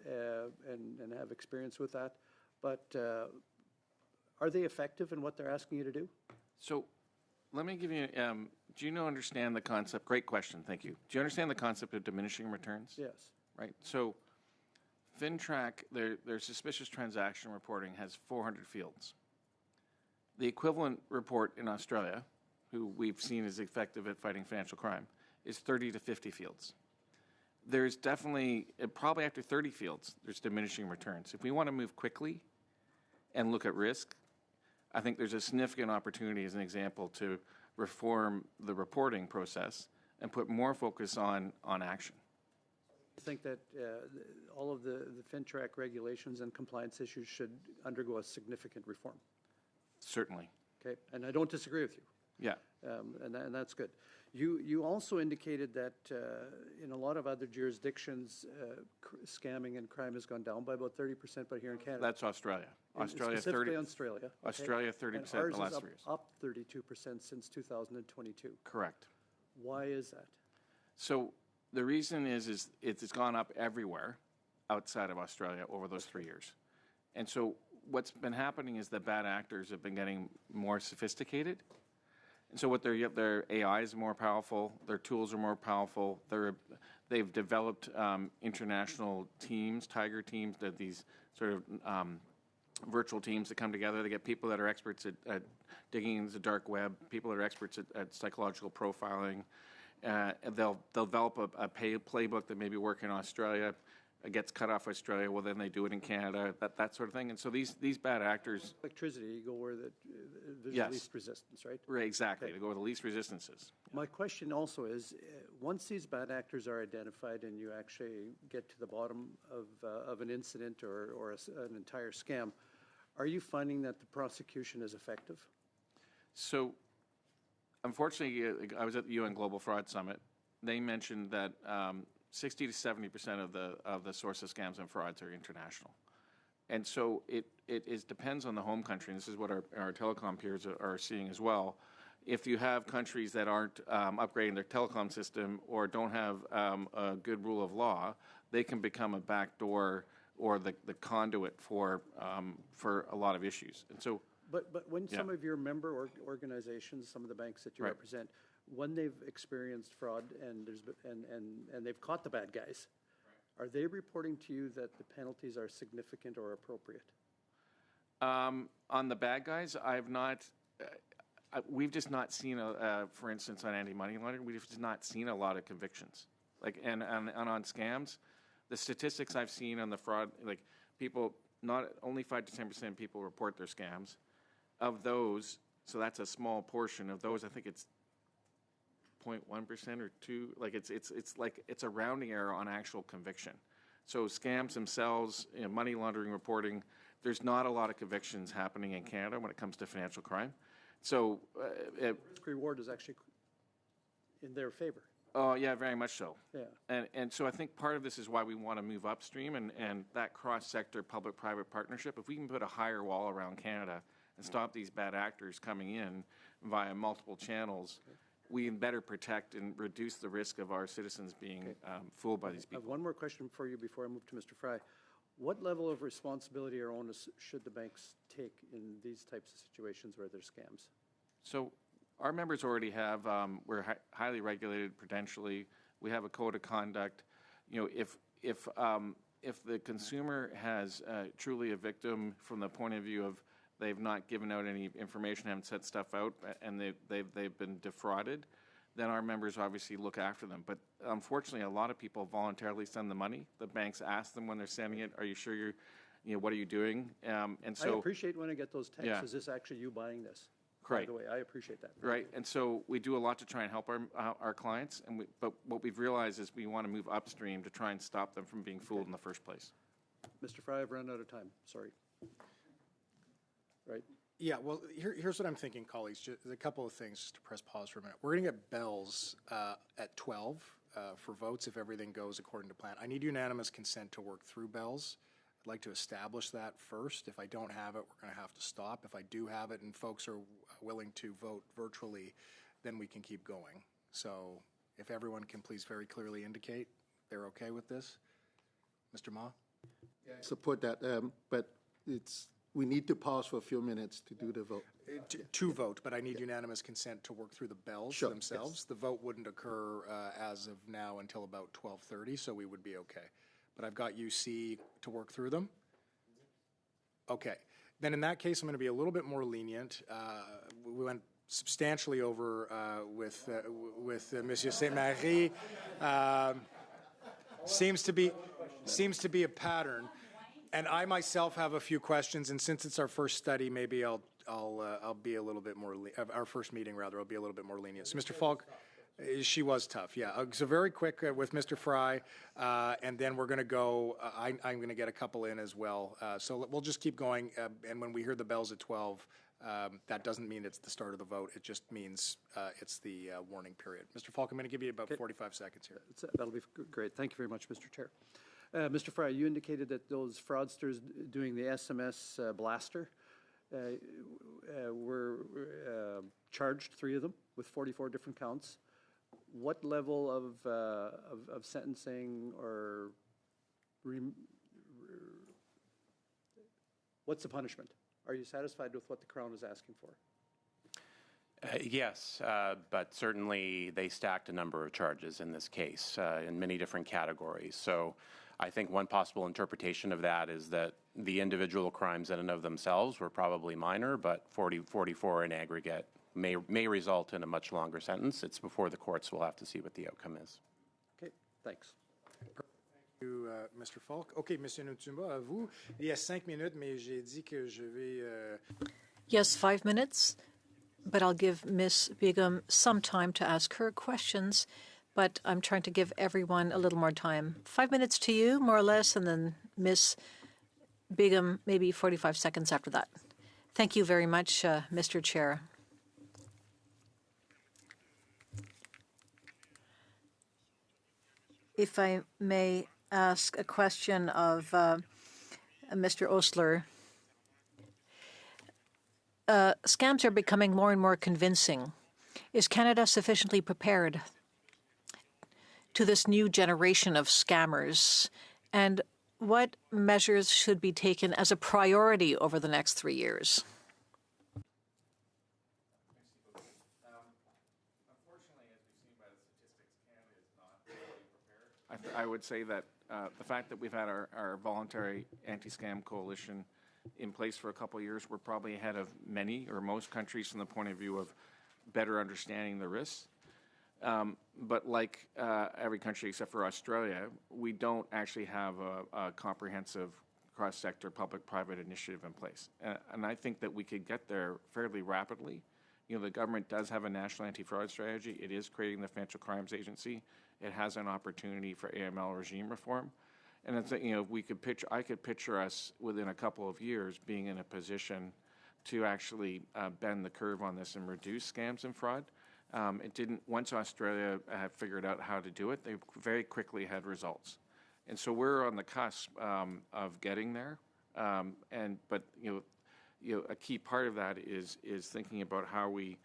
Speaker 10: and have experience with that. But are they effective in what they're asking you to do?
Speaker 3: So let me give you, do you understand the concept? Great question, thank you. Do you understand the concept of diminishing returns?
Speaker 10: Yes.
Speaker 3: Right, so FINTRAC, their suspicious transaction reporting has 400 fields. The equivalent report in Australia, who we've seen is effective at fighting financial crime, is 30 to 50 fields. There's definitely, probably after 30 fields, there's diminishing returns. If we want to move quickly and look at risk, I think there's a significant opportunity, as an example, to reform the reporting process and put more focus on action.
Speaker 10: I think that all of the FINTRAC regulations and compliance issues should undergo a significant reform.
Speaker 3: Certainly.
Speaker 10: Okay, and I don't disagree with you.
Speaker 3: Yeah.
Speaker 10: And that's good. You also indicated that in a lot of other jurisdictions, scamming and crime has gone down by about 30%, but here in Canada.
Speaker 3: That's Australia. Australia,
Speaker 10: Specifically
Speaker 3: 30.
Speaker 10: Australia. Okay.
Speaker 3: Australia, 30% in the last 3 years.
Speaker 10: Up 32% since 2022.
Speaker 3: Correct.
Speaker 10: Why is that?
Speaker 3: So the reason is it's gone up everywhere outside of Australia over those 3 years. And so what's been happening is that bad actors have been getting more sophisticated. And so what their AI is more powerful, their tools are more powerful. They've developed international teams, tiger teams, that these sort of virtual teams that come together. They get people that are experts at digging into the dark web, people that are experts at psychological profiling. They'll develop a playbook that may be working in Australia. It gets cut off Australia, well, then they do it in Canada, that sort of thing. And so these bad actors...
Speaker 10: Electricity, you go where there's
Speaker 3: Yes.
Speaker 10: least resistance, right?
Speaker 3: Right, exactly.
Speaker 10: Okay.
Speaker 3: They go where the least resistances.
Speaker 10: My question also is, once these bad actors are identified and you actually get to the bottom of an incident or an entire scam, are you finding that the prosecution is effective?
Speaker 3: So, unfortunately, I was at the UN Global Fraud Summit. They mentioned that 60 to 70% of the source of scams and frauds are international. And so it depends on the home country, and this is what our telecom peers are seeing as well. If you have countries that aren't upgrading their telecom system or don't have a good rule of law, they can become a backdoor or the conduit for a lot of issues. And so,
Speaker 10: But when some of your member organizations, some of the banks that you represent, when they've experienced fraud and they've caught the bad guys, are they reporting to you that the penalties are significant or appropriate?
Speaker 3: on the bad guys, I've not. We've just not seen for instance, on anti-money laundering, we've just not seen a lot of convictions. Like and on scams, the statistics I've seen on the fraud, like people, not only 5 to 10% of people report their scams. Of those, so that's a small portion of those. I think it's 0.1% or 2. Like it's a rounding error on actual conviction. So scams themselves, money laundering reporting, there's not a lot of convictions happening in Canada when it comes to financial crime. So
Speaker 10: risk reward is actually in their favor.
Speaker 3: Oh yeah, very much so.
Speaker 10: Yeah.
Speaker 3: And so I think part of this is why we want to move upstream and that cross-sector public-private partnership. If we can put a higher wall around Canada and stop these bad actors coming in via multiple channels, we can better protect and reduce the risk of our citizens being fooled by these
Speaker 10: I
Speaker 3: people.
Speaker 10: have one more question for you before I move to Mr. Fry. What level of responsibility or onus should the banks take in these types of situations where there's scams?
Speaker 3: So our members already have, we're highly regulated prudentially. We have a code of conduct. If the consumer has truly a victim from the point of view of they've not given out any information, haven't sent stuff out, and they've been defrauded, then our members obviously look after them. But unfortunately, a lot of people voluntarily send the money. The banks ask them when they're sending it, "Are you sure what are you doing?" And so
Speaker 10: I appreciate when I get those texts.
Speaker 3: Yeah.
Speaker 10: Is this actually you buying this?
Speaker 3: Right.
Speaker 10: By the way, I appreciate that.
Speaker 3: Right, and so we do a lot to try and help our clients, but what we've realized is we want to move upstream to try and stop them from being fooled in the first place.
Speaker 10: Mr. Fry, I've run out of time. Sorry. Right.
Speaker 1: Yeah, well, here's what I'm thinking, colleagues. Just a couple of things just to press pause for a minute. We're going to get bells at 12 for votes if everything goes according to plan. I need unanimous consent to work through bells. I'd like to establish that first. If I don't have it, we're going to have to stop. If I do have it and folks are willing to vote virtually, then we can keep going. So if everyone can please very clearly indicate they're okay with this. Mr. Ma?
Speaker 11: Support that, but we need to pause for a few minutes to do the vote.
Speaker 1: To vote, but I need unanimous consent to work through the bells
Speaker 11: Sure,
Speaker 1: themselves.
Speaker 11: yes.
Speaker 1: The vote wouldn't occur as of now until about 12:30, so we would be okay. But I've got UC to work through them? Okay. Then in that case, I'm going to be a little bit more lenient. We went substantially over with Monsieur Saint-Marie. Seems to be a pattern. And I myself have a few questions, and since it's our first study, maybe I'll be a little bit more our first meeting rather. I'll be a little bit more lenient. So, Mr. Falk, she was tough, yeah. So very quick with Mr. Fry, and then we're going to go. I'm going to get a couple in as well. So we'll just keep going, and when we hear the bells at 12, That doesn't mean it's the start of the vote. It just means it's the warning period. Mr. Falk, I'm going to give you about 45 seconds here.
Speaker 10: That'll be great. Thank you very much, Mr. Chair. Mr. Fry, you indicated that those fraudsters doing the SMS blaster were charged, 3 of them, with 44 different counts. What level of sentencing or what's the punishment? Are you satisfied with what the Crown is asking for?
Speaker 6: Yes, but certainly they stacked a number of charges in this case in many different categories. So I think one possible interpretation of that is that the individual crimes in and of themselves were probably minor, but 44 in aggregate may result in a much longer sentence. It's before the courts. We'll have to see what the outcome is.
Speaker 10: Okay, thanks.
Speaker 1: Thank you, Mr. Falk. OK, Monsieur Ntumba, à vous. Il y a 5 minutes, mais j'ai dit que je vais...
Speaker 4: Yes, 5 minutes, but I'll give Ms. Begum some time to ask her questions, but I'm trying to give everyone a little more time. 5 minutes to you, more or less, and then Ms. Begum, maybe 45 seconds after that. Thank you very much, Mr. Chair. If I may ask a question of Mr. Osler. Scams are becoming more and more convincing. Is Canada sufficiently prepared to this new generation of scammers? And what measures should be taken as a priority over the next 3 years?
Speaker 3: I would say that the fact that we've had our voluntary anti-scam coalition in place for a couple of years, we're probably ahead of many or most countries from the point of view of better understanding the risks. But like every country except for Australia, we don't actually have a comprehensive cross-sector public-private initiative in place. And I think that we could get there fairly rapidly. You know, the government does have a national anti-fraud strategy. It is creating the Financial Crimes Agency. It has an opportunity for AML regime reform. And it's, you know, I could picture us within a couple of years being in a position to actually bend the curve on this and reduce scams and fraud. It didn't, once Australia had figured out how to do it, they very quickly had results. And so we're on the cusp of getting there. But a key part of that is thinking about how we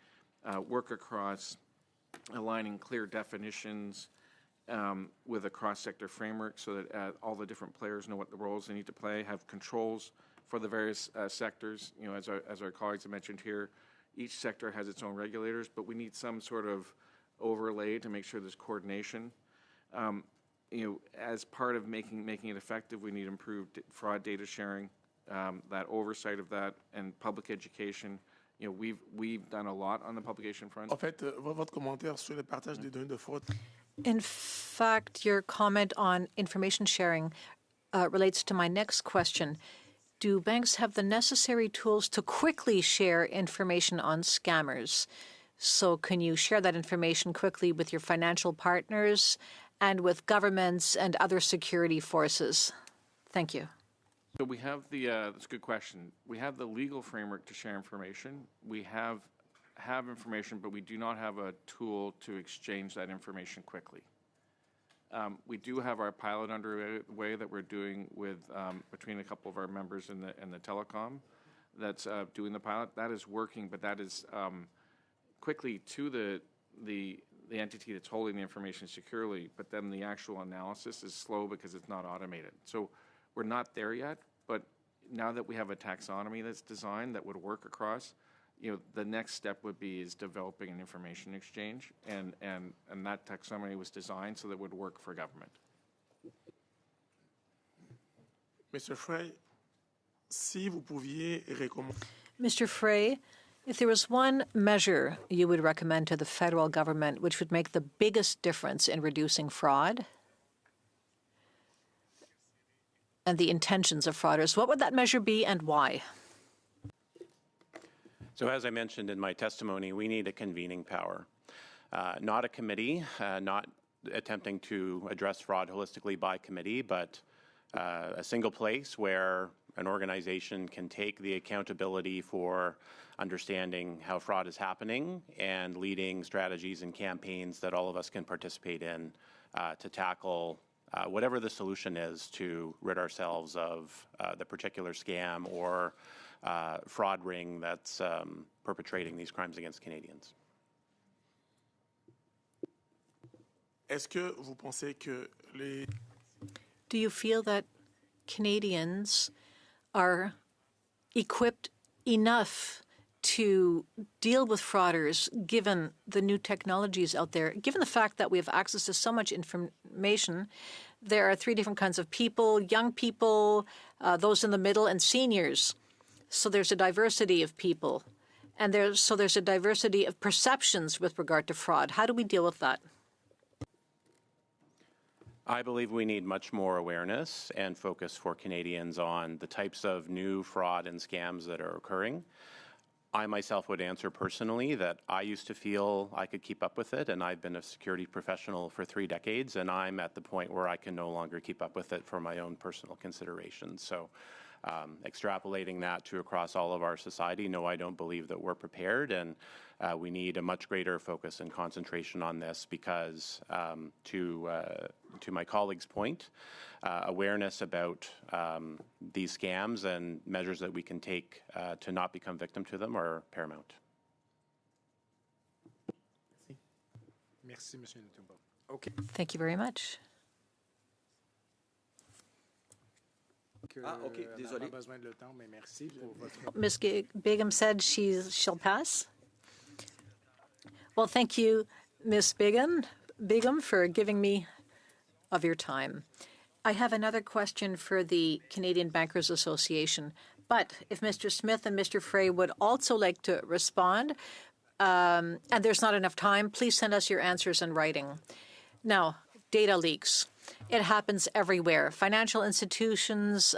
Speaker 3: work across aligning clear definitions with a cross-sector framework so that all the different players know what the roles they need to play, have controls for the various sectors. You know, as our colleagues have mentioned here, each sector has its own regulators, but we need some sort of overlay to make sure there's coordination. As part of making it effective, we need improved fraud data sharing, that oversight of that, and public education. You know, we've done a lot on the publication front.
Speaker 12: En fait, votre commentaire sur le partage des données de fraude.
Speaker 4: In fact, your comment on information sharing relates to my next question. Do banks have the necessary tools to quickly share information on scammers? So can you share that information quickly with your financial partners and with governments and other security forces? Thank you.
Speaker 3: So we have that's a good question. We have the legal framework to share information. We have information, but we do not have a tool to exchange that information quickly. We do have our pilot underway that we're doing with between a couple of our members in the telecom that's doing the pilot. That is working, but that is quickly to the entity that's holding the information securely, but then the actual analysis is slow because it's not automated. So we're not there yet, but now that we have a taxonomy that's designed that would work across, the next step would be developing an information exchange, and that taxonomy was designed so that it would work for government.
Speaker 12: Mr. Frey, si vous pouviez recommander.
Speaker 4: Mr. Frey, if there was one measure you would recommend to the federal government which would make the biggest difference in reducing fraud and the intentions of fraudsters, what would that measure be and why?
Speaker 6: So as I mentioned in my testimony, we need a convening power, not a committee, not attempting to address fraud holistically by committee, but a single place where an organization can take the accountability for understanding how fraud is happening and leading strategies and campaigns that all of us can participate in to tackle whatever the solution is to rid ourselves of the particular scam or fraud ring that's perpetrating these crimes against Canadians.
Speaker 12: Est-ce que vous pensez que les...
Speaker 4: Do you feel that Canadians are equipped enough to deal with frauders given the new technologies out there, given the fact that we have access to so much information? There are three different kinds of people: young people, those in the middle, and seniors. So there's a diversity of people. And there's a diversity of perceptions with regard to fraud. How do we deal with that?
Speaker 6: I believe we need much more awareness and focus for Canadians on the types of new fraud and scams that are occurring. I myself would answer personally that I used to feel I could keep up with it, and I've been a security professional for 3 decades, and I'm at the point where I can no longer keep up with it for my own personal considerations. So extrapolating that to across all of our society, no, I don't believe that we're prepared, and we need a much greater focus and concentration on this because, to my colleague's point, awareness about these scams and measures that we can take to not become victim to them are paramount.
Speaker 1: Merci, Monsieur Ntumbo. Okay.
Speaker 4: Thank you very much.
Speaker 1: OK, désolé. Besoin de le temps, mais merci pour votre...
Speaker 4: Ms. Begum said she'll pass. Well, thank you, Ms. Begum, for giving me of your time. I have another question for the Canadian Bankers Association, but if Mr. Smith and Mr. Frey would also like to respond, and there's not enough time, please send us your answers in writing. Now, data leaks. It happens everywhere. Financial institutions,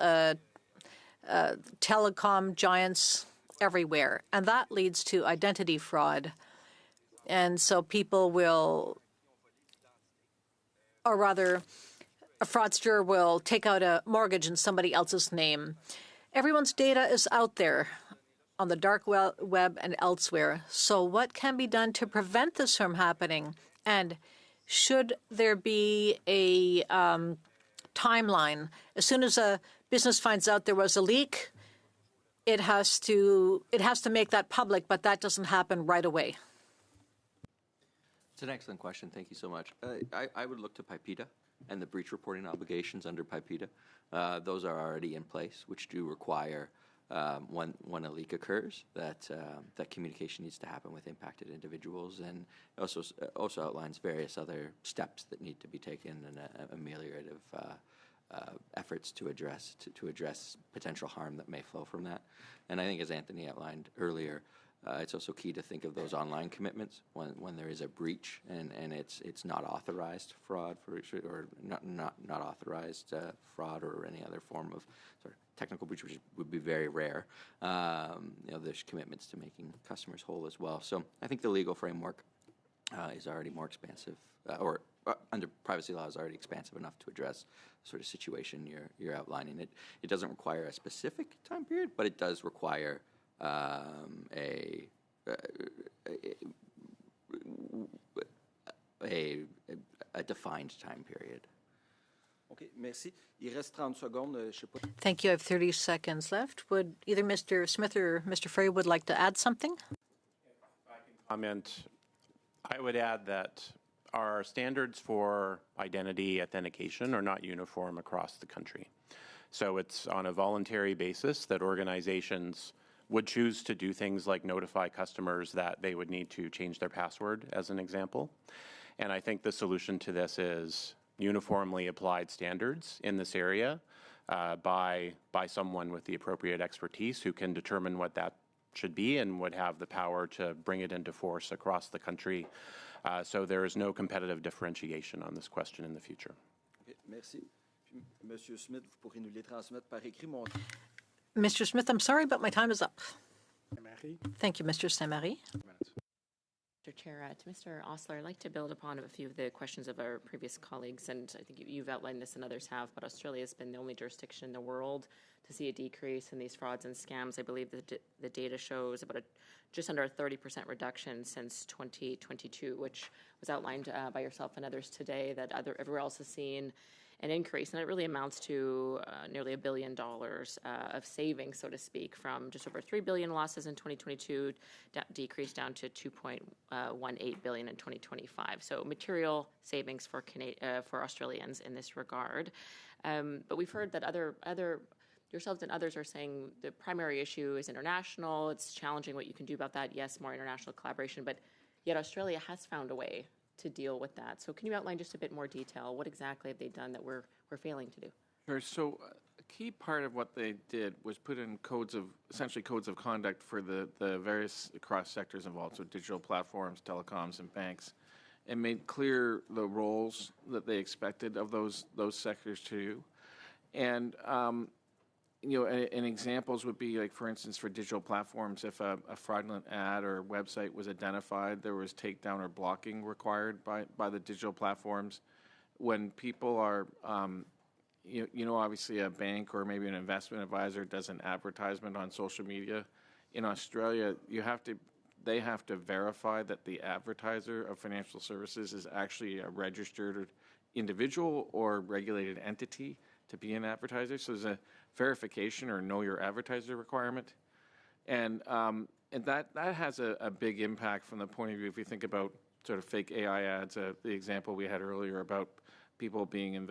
Speaker 4: telecom giants, everywhere. And that leads to identity fraud. And so people will, or rather, a fraudster will take out a mortgage in somebody else's name. Everyone's data is out there on the dark web and elsewhere. So what can be done to prevent this from happening? And should there be a timeline? As soon as a business finds out there was a leak, it has to make that public, but that doesn't happen right away.
Speaker 9: It's an excellent question. Thank you so much. I would look to PIPEDA and the breach reporting obligations under PIPEDA. Those are already in place, which do require when a leak occurs that communication needs to happen with impacted individuals, and also outlines various other steps that need to be taken and ameliorative efforts to address potential harm that may flow from that. And I think, as Anthony outlined earlier, it's also key to think of those online commitments when there is a breach and it's not authorized fraud or not authorized fraud or any other form of sort of technical breach, which would be very rare. There's commitments to making customers whole as well. So I think the legal framework is already more expansive, or under privacy law is already expansive enough to address the sort of situation you're outlining. It doesn't require a specific time period, but it does require a defined time period.
Speaker 13: Okay, merci. Il reste 30 secondes. Je sais pas.
Speaker 4: Thank you. I have 30 seconds left. Would either Mr. Smith or Mr. Frey would like to add something?
Speaker 6: If I can comment, I would add that our standards for identity authentication are not uniform across the country. So it's on a voluntary basis that organizations would choose to do things like notify customers that they would need to change their password, as an example. And I think the solution to this is uniformly applied standards in this area by someone with the appropriate expertise who can determine what that should be and would have the power to bring it into force across the country. So there is no competitive differentiation on this question in the future.
Speaker 13: Okay, merci. Monsieur Smith, vous pourrez nous les transmettre par écrit.
Speaker 4: Mr. Smith, I'm sorry, but my time is up.
Speaker 1: Saint-Marie.
Speaker 4: Thank you, Mr. Saint-Marie.
Speaker 7: Mr. Chair. To Mr. Osler, I'd like to build upon a few of the questions of our previous colleagues, and I think you've outlined this and others have, but Australia has been the only jurisdiction in the world to see a decrease in these frauds and scams. I believe the data shows about just under a 30% reduction since 2022, which was outlined by yourself and others today, that everywhere else has seen an increase, and it really amounts to nearly $1 billion of savings, so to speak, from just over $3 billion losses in 2022, decreased down to $2.18 billion in 2025. So material savings for Australians in this regard. But we've heard that yourselves and others are saying the primary issue is international. It's challenging what you can do about that. Yes, more international collaboration, but yet Australia has found a way to deal with that. So can you outline just a bit more detail? What exactly have they done that we're failing to do?
Speaker 3: Sure. So a key part of what they did was put in essentially codes of conduct for the various cross sectors involved, so digital platforms, telecoms, and banks, and made clear the roles that they expected of those sectors to do. And and examples would be, like, for instance, for digital platforms, if a fraudulent ad or website was identified, there was takedown or blocking required by the digital platforms. When people are, obviously a bank or maybe an investment advisor does an advertisement on social media. In Australia, they have to verify that the advertiser of financial services is actually a registered individual or regulated entity to be an advertiser. So there's a verification or know your advertiser requirement. And that has a big impact from the point of view, if you think about sort of fake AI ads, the example we had earlier about people being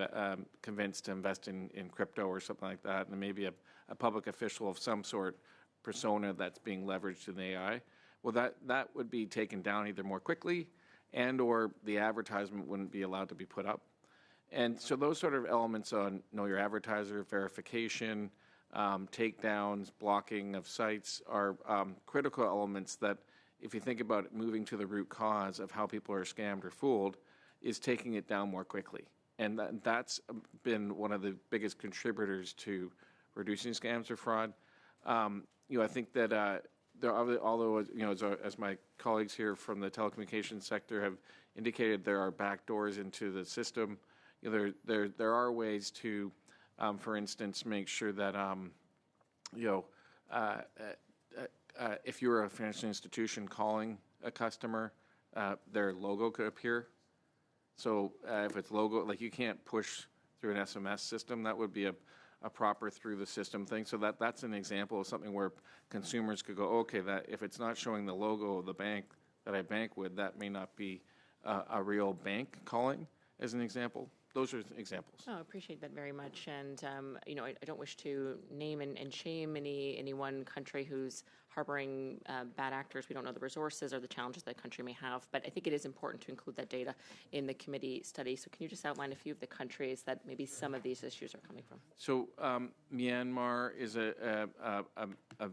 Speaker 3: convinced to invest in crypto or something like that, and maybe a public official of some sort, persona that's being leveraged in AI. Well, that would be taken down either more quickly and or the advertisement wouldn't be allowed to be put up. And so those sort of elements on know your advertiser, verification, takedowns, blocking of sites are critical elements that, if you think about it, moving to the root cause of how people are scammed or fooled, is taking it down more quickly. And that's been one of the biggest contributors to reducing scams or fraud. I think that although as my colleagues here from the telecommunications sector have indicated, there are backdoors into the system. There are ways to, for instance, make sure that if you're a financial institution calling a customer, their logo could appear. So if it's logo, like, you can't push through an SMS system, that would be a proper through the system thing. So that's an example of something where consumers could go, okay, that if it's not showing the logo of the bank that I bank with, that may not be a real bank calling, as an example. Those are examples.
Speaker 7: Oh, I appreciate that very much. And, I don't wish to name and shame any one country who's harboring bad actors. We don't know the resources or the challenges that country may have, but I think it is important to include that data in the committee study. So can you just outline a few of the countries that maybe some of these issues are coming from?
Speaker 3: So Myanmar is a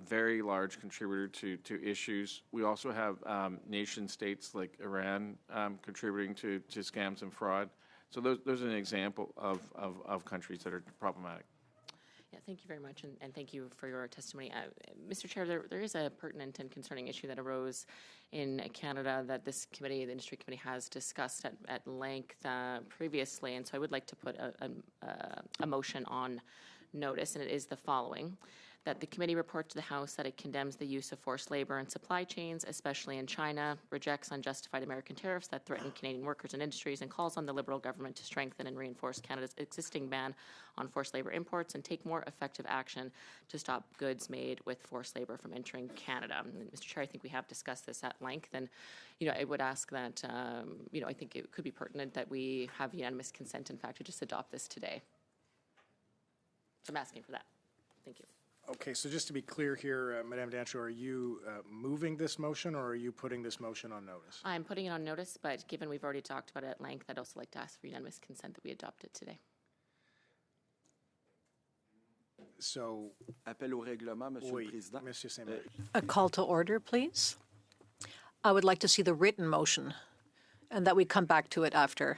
Speaker 3: very large contributor to issues. We also have nation states like Iran contributing to scams and fraud. So those are an example of countries that are problematic.
Speaker 7: Yeah, thank you very much, and thank you for your testimony. Mr. Chair, there is a pertinent and concerning issue that arose in Canada that this committee, the industry committee, has discussed at length previously, and so I would like to put a motion on notice, and it is the following: that the committee report to the House that it condemns the use of forced labor in supply chains, especially in China, rejects unjustified American tariffs that threaten Canadian workers and industries, and calls on the Liberal government to strengthen and reinforce Canada's existing ban on forced labor imports and take more effective action to stop goods made with forced labor from entering Canada. And Mr. Chair, I think we have discussed this at length, and I would ask that, I think it could be pertinent that we have unanimous consent, in fact, to just adopt this today. So I'm asking for that. Thank you.
Speaker 1: Okay, so just to be clear here, Madame Dancho, are you moving this motion, or are you putting this motion on notice?
Speaker 7: I'm putting it on notice, but given we've already talked about it at length, I'd also like to ask for unanimous consent that we adopt it today.
Speaker 1: So,
Speaker 13: Appel au règlement, Monsieur le Président.
Speaker 1: Monsieur Saint-Marie.
Speaker 4: A call to order, please. I would like to see the written motion, and that we come back to it after.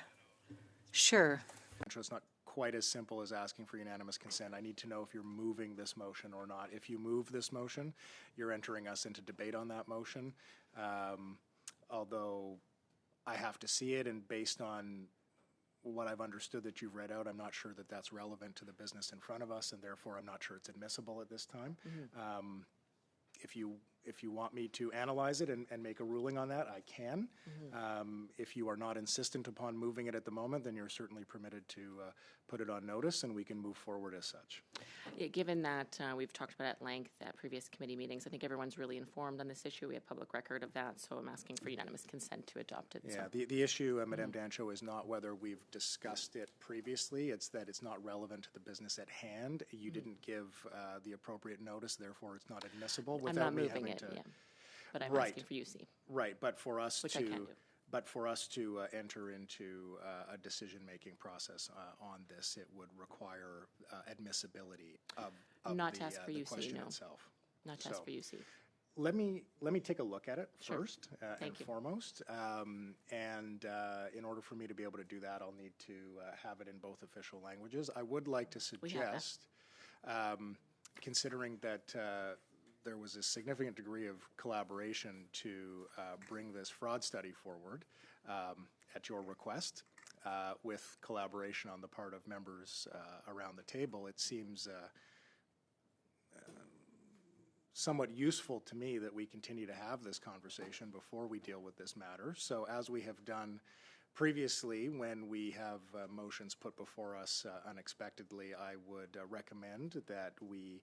Speaker 4: Sure.
Speaker 1: It's not quite as simple as asking for unanimous consent. I need to know if you're moving this motion or not. If you move this motion, you're entering us into debate on that motion. although I have to see it, and based on what I've understood that you've read out, I'm not sure that that's relevant to the business in front of us, and therefore I'm not sure it's admissible at this time. If you want me to analyze it and make a ruling on that, I can. If you are not insistent upon moving it at the moment, then you're certainly permitted to put it on notice, and we can move forward as such.
Speaker 7: Yeah, given that we've talked about it at length at previous committee meetings, I think everyone's really informed on this issue. We have public record of that, so I'm asking for unanimous consent to adopt it.
Speaker 1: Yeah,
Speaker 7: So.
Speaker 1: the issue, Madame Dancho, is not whether we've discussed it previously. It's that it's not relevant to the business at hand. You didn't give the appropriate notice, therefore it's not admissible.
Speaker 7: I'm not moving it, yeah. But I'm asking for UC.
Speaker 1: Right, but for us
Speaker 7: Which I can do.
Speaker 1: But for us to enter into a decision-making process on this, it would require admissibility of
Speaker 7: Not
Speaker 1: the,
Speaker 7: to ask for
Speaker 1: the
Speaker 7: UC,
Speaker 1: question
Speaker 7: no.
Speaker 1: itself.
Speaker 7: Not to ask for UC.
Speaker 1: Let me take a look at it
Speaker 7: Sure.
Speaker 1: first and foremost, and in order for me to be able to do that, I'll need to have it in both official languages. I would like to suggest, considering that there was a significant degree of collaboration to bring this fraud study forward at your request, with collaboration on the part of members around the table. It seems somewhat useful to me that we continue to have this conversation before we deal with this matter. So as we have done previously when we have motions put before us unexpectedly, I would recommend that we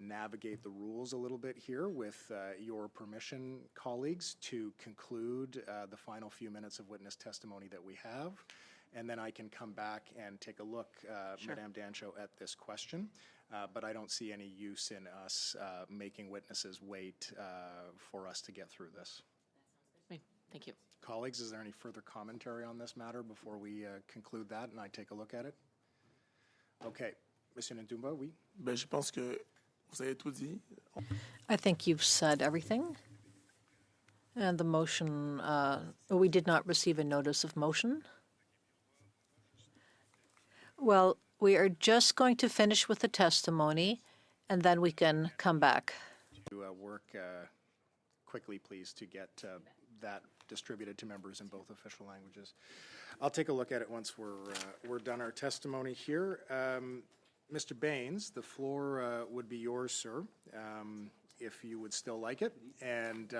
Speaker 1: navigate the rules a little bit here with your permission, colleagues, to conclude the final few minutes of witness testimony that we have. And then I can come back and take a look, Madame Dancho, at this question. But I don't see any use in us making witnesses wait for us to get through this.
Speaker 7: Thank you.
Speaker 1: Colleagues, is there any further commentary on this matter before we conclude that and I take a look at it? Okay. Monsieur Ndumba, oui?
Speaker 12: Ben, je pense que vous avez tout dit.
Speaker 4: I think you've said everything. And the motion, we did not receive a notice of motion. Well, we are just going to finish with the testimony, and then we can come back.
Speaker 1: To work quickly, please, to get that distributed to members in both official languages. I'll take a look at it once we're done our testimony here. Mr. Baines, the floor would be yours, sir, if you would still like it. And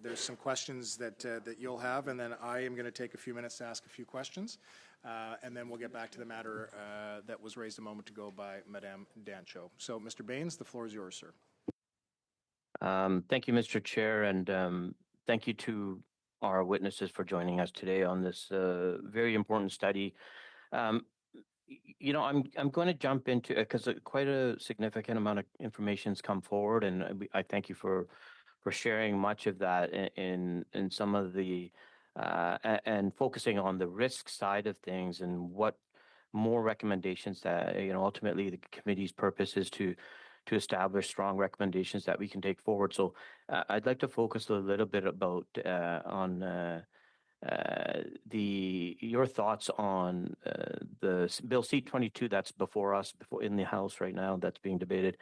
Speaker 1: there's some questions that you'll have, and then I am going to take a few minutes to ask a few questions. And then we'll get back to the matter that was raised a moment ago by Madame Dancho. So, Mr. Baines, the floor is yours, sir.
Speaker 14: Thank you, Mr. Chair, and thank you to our witnesses for joining us today on this very important study. You know, I'm going to jump into it because quite a significant amount of information has come forward, and I thank you for sharing much of that in some of the and focusing on the risk side of things and what more recommendations that, you know, ultimately the committee's purpose is to establish strong recommendations that we can take forward. So I'd like to focus a little bit about on your thoughts on the Bill C-22 that's before us in the House right now that's being debated.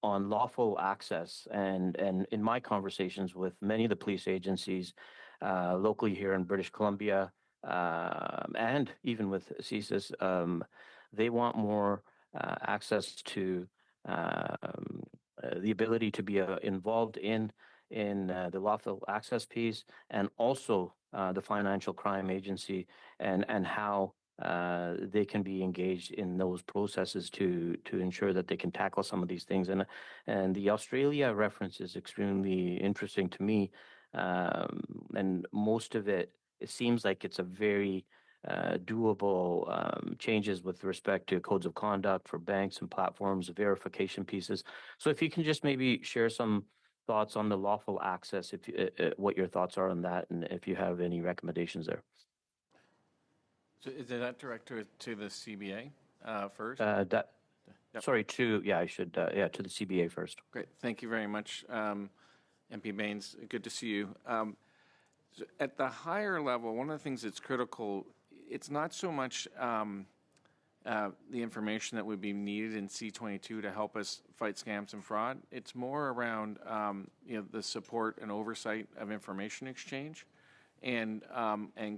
Speaker 14: On lawful access, and in my conversations with many of the police agencies locally here in British Columbia, and even with CSIS, they want more access to the ability to be involved in the lawful access piece, and also the financial crime agency, and how they can be engaged in those processes to ensure that they can tackle some of these things. And the Australia reference is extremely interesting to me. And most of it seems like it's a very doable changes with respect to codes of conduct for banks and platforms, verification pieces. So if you can just maybe share some thoughts on the lawful access, what your thoughts are on that, and if you have any recommendations there.
Speaker 3: So is that directed to the CBA first?
Speaker 14: Sorry, to the CBA first.
Speaker 3: Great, thank you very much, MP Baines. Good to see you. So at the higher level, one of the things that's critical, it's not so much the information that would be needed in C22 to help us fight scams and fraud. It's more around the support and oversight of information exchange, and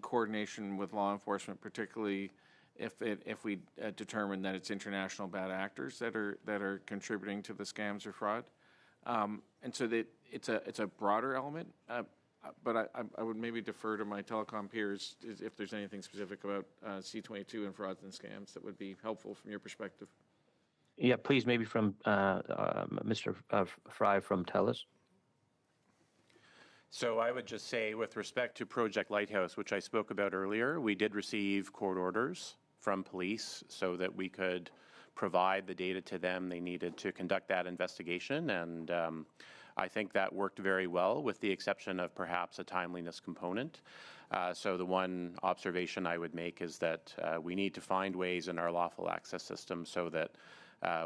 Speaker 3: coordination with law enforcement, particularly if we determine that it's international bad actors that are contributing to the scams or fraud. And so that it's a broader element. But I would maybe defer to my telecom peers if there's anything specific about C22 and frauds and scams that would be helpful from your perspective.
Speaker 14: Yeah, please, maybe from Mr. Fry from TELUS.
Speaker 6: So I would just say, with respect to Project Lighthouse, which I spoke about earlier, we did receive court orders from police so that we could provide the data to them they needed to conduct that investigation. And I think that worked very well, with the exception of perhaps a timeliness component. So the one observation I would make is that we need to find ways in our lawful access system so that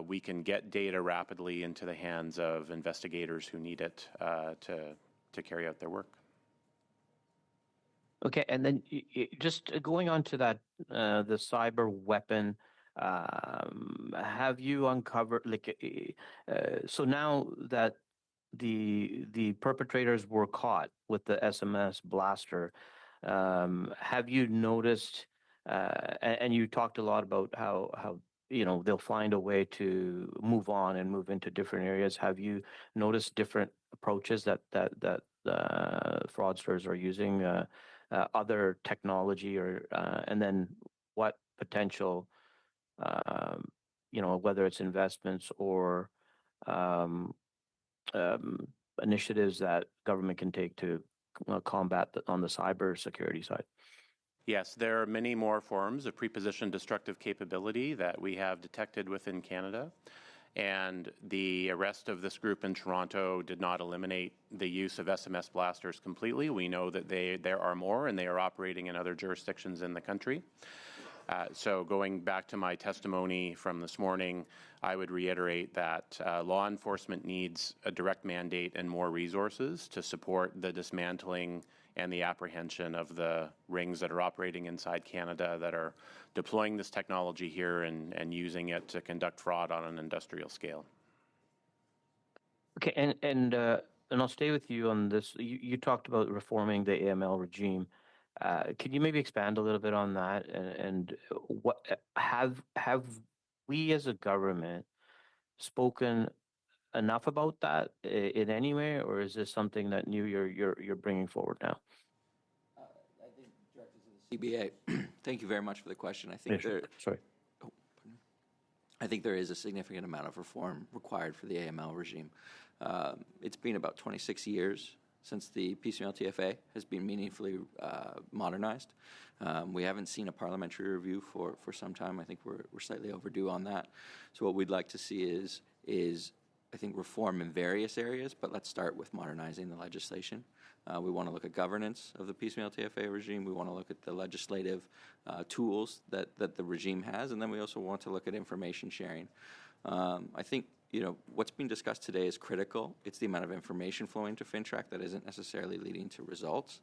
Speaker 6: we can get data rapidly into the hands of investigators who need it to carry out their work.
Speaker 14: Okay, and then just going on to that, the cyber weapon, have you uncovered, so now that the perpetrators were caught with the SMS blaster, have you noticed, and you talked a lot about how they'll find a way to move on and move into different areas. Have you noticed different approaches that fraudsters are using, other technology, or and then what potential, whether it's investments or initiatives that government can take to combat on the cyber security side?
Speaker 6: Yes, there are many more forms of prepositioned destructive capability that we have detected within Canada. And the arrest of this group in Toronto did not eliminate the use of SMS blasters completely. We know that there are more, and they are operating in other jurisdictions in the country. So going back to my testimony from this morning, I would reiterate that law enforcement needs a direct mandate and more resources to support the dismantling and the apprehension of the rings that are operating inside Canada that are deploying this technology here and using it to conduct fraud on an industrial scale.
Speaker 14: Okay, and I'll stay with you on this. You talked about reforming the AML regime. Can you maybe expand a little bit on that? And what have we as a government spoken enough about that in any way, or is this something that you're bringing forward now?
Speaker 9: I think, Director to the CBA, thank you very much for the question. I think I think there is a significant amount of reform required for the AML regime. It's been about 26 years since the piecemeal TFA has been meaningfully modernized. We haven't seen a parliamentary review for some time. I think we're slightly overdue on that. So what we'd like to see is I think reform in various areas, but let's start with modernizing the legislation. We want to look at governance of the piecemeal TFA regime. We want to look at the legislative tools that the regime has, and then we also want to look at information sharing. I think what's being discussed today is critical. It's the amount of information flowing to FinTrack that isn't necessarily leading to results.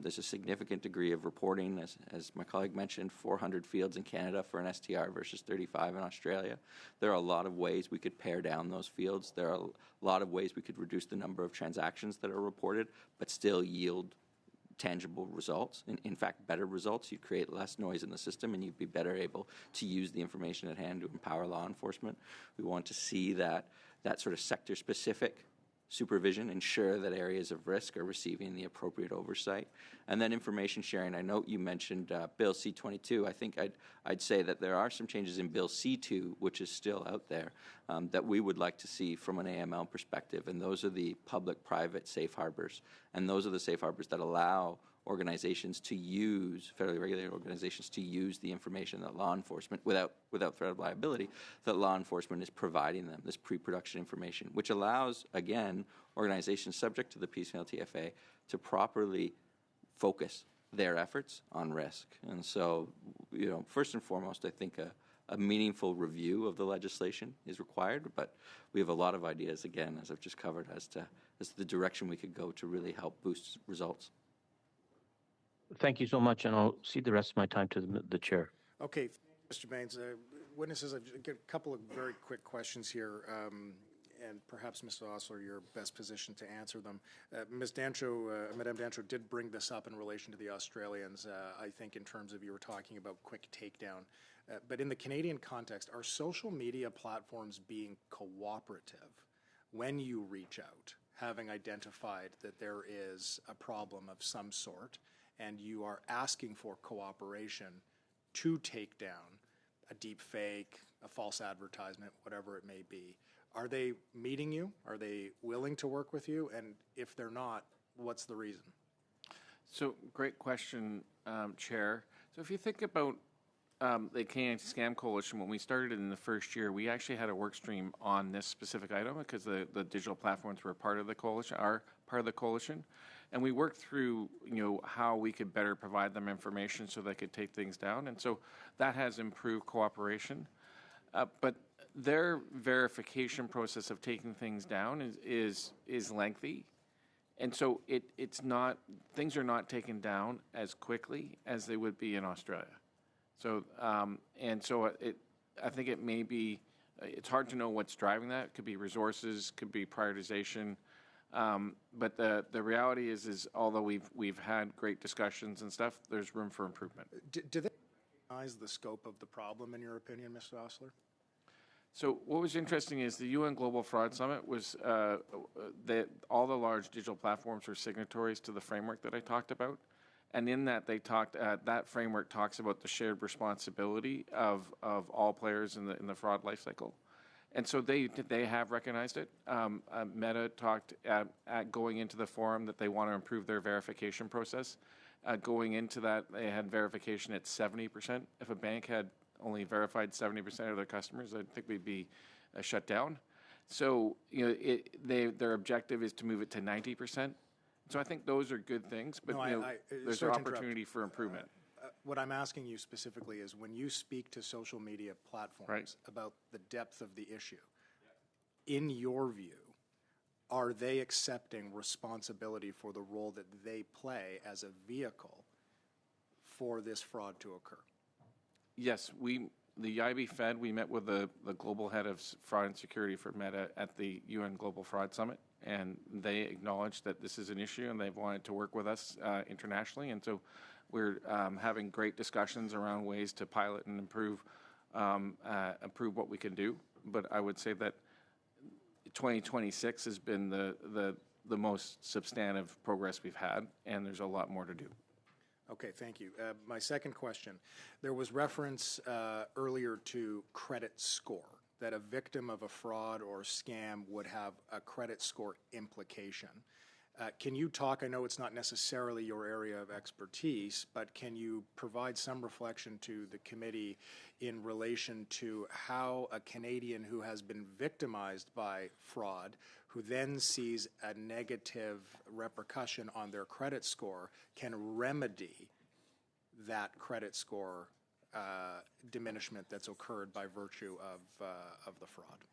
Speaker 9: There's a significant degree of reporting, as my colleague mentioned, 400 fields in Canada for an STR versus 35 in Australia. There are a lot of ways we could pare down those fields. There are a lot of ways we could reduce the number of transactions that are reported, but still yield tangible results. In fact, better results. You'd create less noise in the system, and you'd be better able to use the information at hand to empower law enforcement. We want to see that sort of sector-specific supervision, ensure that areas of risk are receiving the appropriate oversight. And then information sharing. I note you mentioned Bill C-22. I think I'd say that there are some changes in Bill C-2, which is still out there, that we would like to see from an AML perspective. And those are the public-private safe harbors. And those are the safe harbors that allow organizations to use, federally regulated organizations, to use the information that law enforcement, without threat of liability, that law enforcement is providing them, this pre-production information, which allows, again, organizations subject to the piecemeal TFA to properly focus their efforts on risk. And so, first and foremost, I think a meaningful review of the legislation is required, but we have a lot of ideas, again, as I've just covered, as to the direction we could go to really help boost results.
Speaker 14: Thank you so much, and I'll cede the rest of my time to the chair.
Speaker 1: Okay, thank Mr. Baines, witnesses, I've got a couple of very quick questions here, and perhaps, Mr. Osler, you're best positioned to answer them. Madame Dancho did bring this up in relation to the Australians, I think, in terms of you were talking about quick takedown. But in the Canadian context, are social media platforms being cooperative when you reach out, having identified that there is a problem of some sort, and you are asking for cooperation to take down a deep fake, a false advertisement, whatever it may be? Are they meeting you? Are they willing to work with you? And if they're not, what's the reason?
Speaker 3: So, great question, Chair. So if you think about the Canadian Scam Coalition, when we started in the first year, we actually had a work stream on this specific item because the digital platforms were part of the coalition, are part of the coalition. And we worked through, how we could better provide them information so they could take things down. And so that has improved cooperation. But their verification process of taking things down is lengthy. And so it's not, things are not taken down as quickly as they would be in Australia. So, I think it may be, it's hard to know what's driving that. It could be resources, could be prioritization. But the reality is although we've had great discussions and stuff, there's room for improvement.
Speaker 1: Do they recognize the scope of the problem, in your opinion, Mr. Osler?
Speaker 3: So what was interesting is the UN Global Fraud Summit was that all the large digital platforms were signatories to the framework that I talked about. And in that, they talked. That framework talks about the shared responsibility of all players in the fraud lifecycle, and so they have recognized it. Meta talked at going into the forum that they want to improve their verification process. Going into that, they had verification at 70%. If a bank had only verified 70% of their customers, I think we'd be shut down. So their objective is to move it to 90%. So I think those are good things, but there's an opportunity for improvement.
Speaker 1: What I'm asking you specifically is when you speak to social media platforms about the depth of the issue, in your view, are they accepting responsibility for the role that they play as a vehicle for this fraud to occur?
Speaker 3: Yes, the IB Fed, we met with the global head of fraud and security for Meta at the UN Global Fraud Summit, and they acknowledged that this is an issue and they've wanted to work with us internationally. And so we're having great discussions around ways to pilot and improve what we can do. But I would say that 2026 has been the most substantive progress we've had, and there's a lot more to do.
Speaker 1: Okay, thank you. My second question, there was reference earlier to credit score, that a victim of a fraud or scam would have a credit score implication. Can you talk, I know it's not necessarily your area of expertise, but can you provide some reflection to the committee in relation to how a Canadian who has been victimized by fraud, who then sees a negative repercussion on their credit score, can remedy that credit score diminishment that's occurred by virtue of the fraud?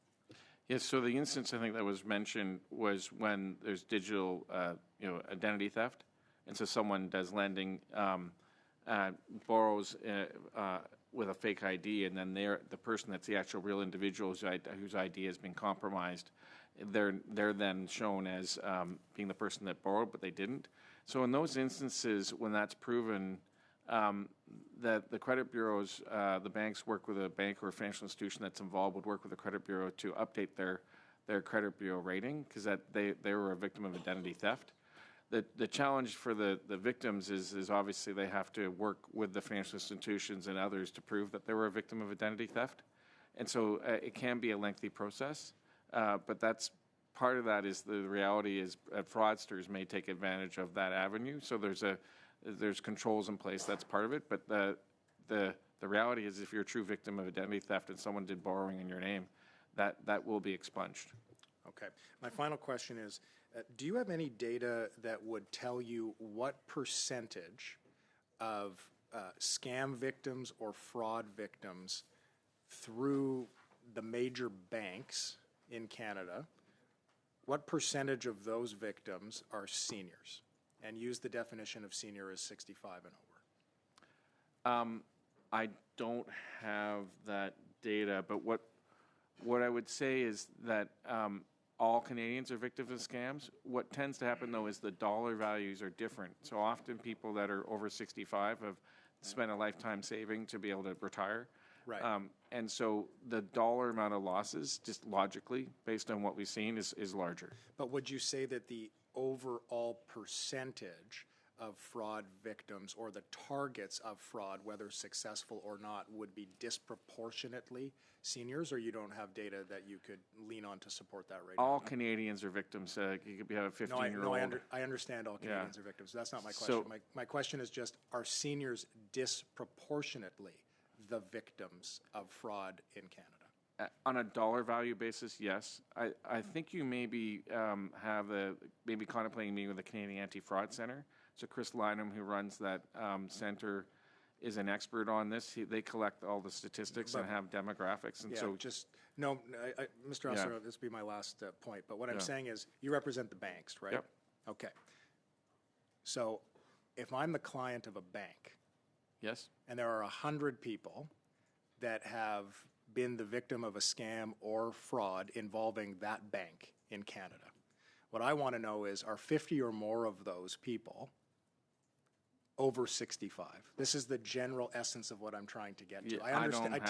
Speaker 3: Yes, so the instance I think that was mentioned was when there's digital, identity theft, and so someone does lending, borrows with a fake ID, and then the person that's the actual real individual whose ID has been compromised, they're then shown as being the person that borrowed, but they didn't. So in those instances, when that's proven, that the credit bureaus, the banks work with a bank or a financial institution that's involved would work with the credit bureau to update their credit bureau rating because that they were a victim of identity theft. The challenge for the victims is obviously they have to work with the financial institutions and others to prove that they were a victim of identity theft. And so it can be a lengthy process, but that's part of that is the reality is fraudsters may take advantage of that avenue. So there's controls in place. That's part of it. But the reality is if you're a true victim of identity theft and someone did borrowing in your name, that will be expunged.
Speaker 1: Okay. My final question is, do you have any data that would tell you what percentage of scam victims or fraud victims through the major banks in Canada, what percentage of those victims are seniors? And use the definition of senior as 65 and over.
Speaker 3: I don't have that data, but what I would say is that all Canadians are victims of scams. What tends to happen, though, is the dollar values are different. So often people that are over 65 have spent a lifetime saving to be able to retire.
Speaker 1: Right.
Speaker 3: And so the dollar amount of losses, just logically, based on what we've seen, is larger.
Speaker 1: But would you say that the overall percentage of fraud victims or the targets of fraud, whether successful or not, would be disproportionately seniors, or you don't have data that you could lean on to support that right
Speaker 3: All
Speaker 1: now?
Speaker 3: Canadians are victims. You could have a 15-year-old.
Speaker 1: No, I understand all Canadians are victims. That's not my question. My question is just, are seniors disproportionately the victims of fraud in Canada?
Speaker 3: On a dollar value basis, yes. I think you maybe maybe contemplating meeting with the Canadian Anti-Fraud Centre. So Chris Lynham, who runs that center, is an expert on this. They collect all the statistics and have demographics. And so
Speaker 1: Mr. Osler, this will be my last point. But what I'm saying is you represent the banks, right?
Speaker 3: Yep.
Speaker 1: Okay. So if I'm the client of a bank,
Speaker 3: yes,
Speaker 1: and there are 100 people that have been the victim of a scam or fraud involving that bank in Canada, what I want to know is, are 50 or more of those people over 65? This is the general essence of what I'm trying to get to. I understand.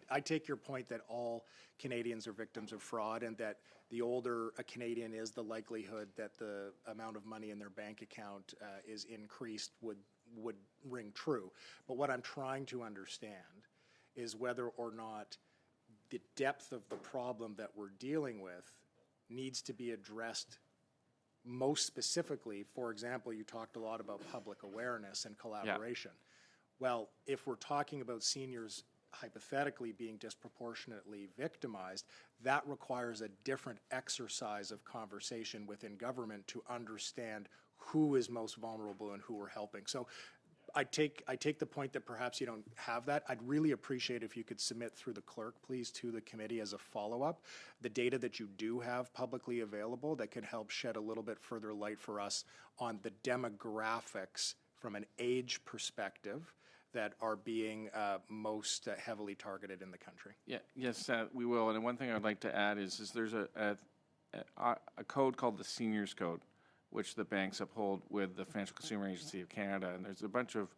Speaker 1: I take your point that all Canadians are victims of fraud, and that the older a Canadian is, the likelihood that the amount of money in their bank account is increased would ring true. But what I'm trying to understand is whether or not the depth of the problem that we're dealing with needs to be addressed most specifically. For example, you talked a lot about public awareness and collaboration. Well, if we're talking about seniors hypothetically being disproportionately victimized, that requires a different exercise of conversation within government to understand who is most vulnerable and who we're helping. So I take the point that perhaps you don't have that. I'd really appreciate if you could submit through the clerk, please, to the committee as a follow-up, the data that you do have publicly available that could help shed a little bit further light for us on the demographics from an age perspective that are being most heavily targeted in the country.
Speaker 3: Yes, we will. And one thing I'd like to add is there's a code called the Seniors Code, which the banks uphold with the Financial Consumer Agency of Canada. And there's a bunch of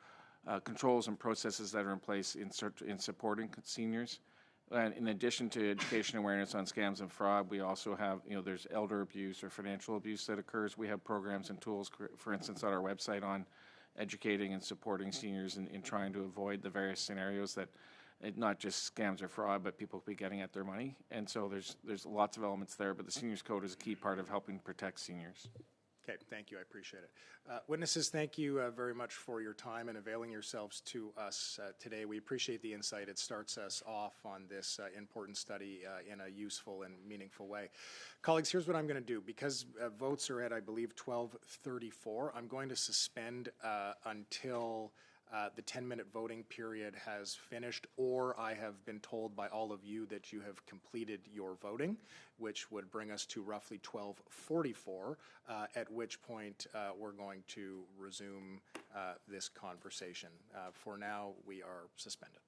Speaker 3: controls and processes that are in place in supporting seniors. And in addition to education awareness on scams and fraud, we also have, there's elder abuse or financial abuse that occurs. We have programs and tools, for instance, on our website on educating and supporting seniors in trying to avoid the various scenarios that not just scams or fraud, but people could be getting at their money. And so there's lots of elements there, but the Seniors Code is a key part of helping protect seniors.
Speaker 1: Okay, thank you. I appreciate it. Witnesses, thank you very much for your time and availing yourselves to us today. We appreciate the insight. It starts us off on this important study in a useful and meaningful way. Colleagues, here's what I'm going to do. Because votes are at, I believe, 12:34, I'm going to suspend until the 10-minute voting period has finished, or I have been told by all of you that you have completed your voting, which would bring us to roughly 12:44, at which point we're going to resume this conversation. For now, we are suspended.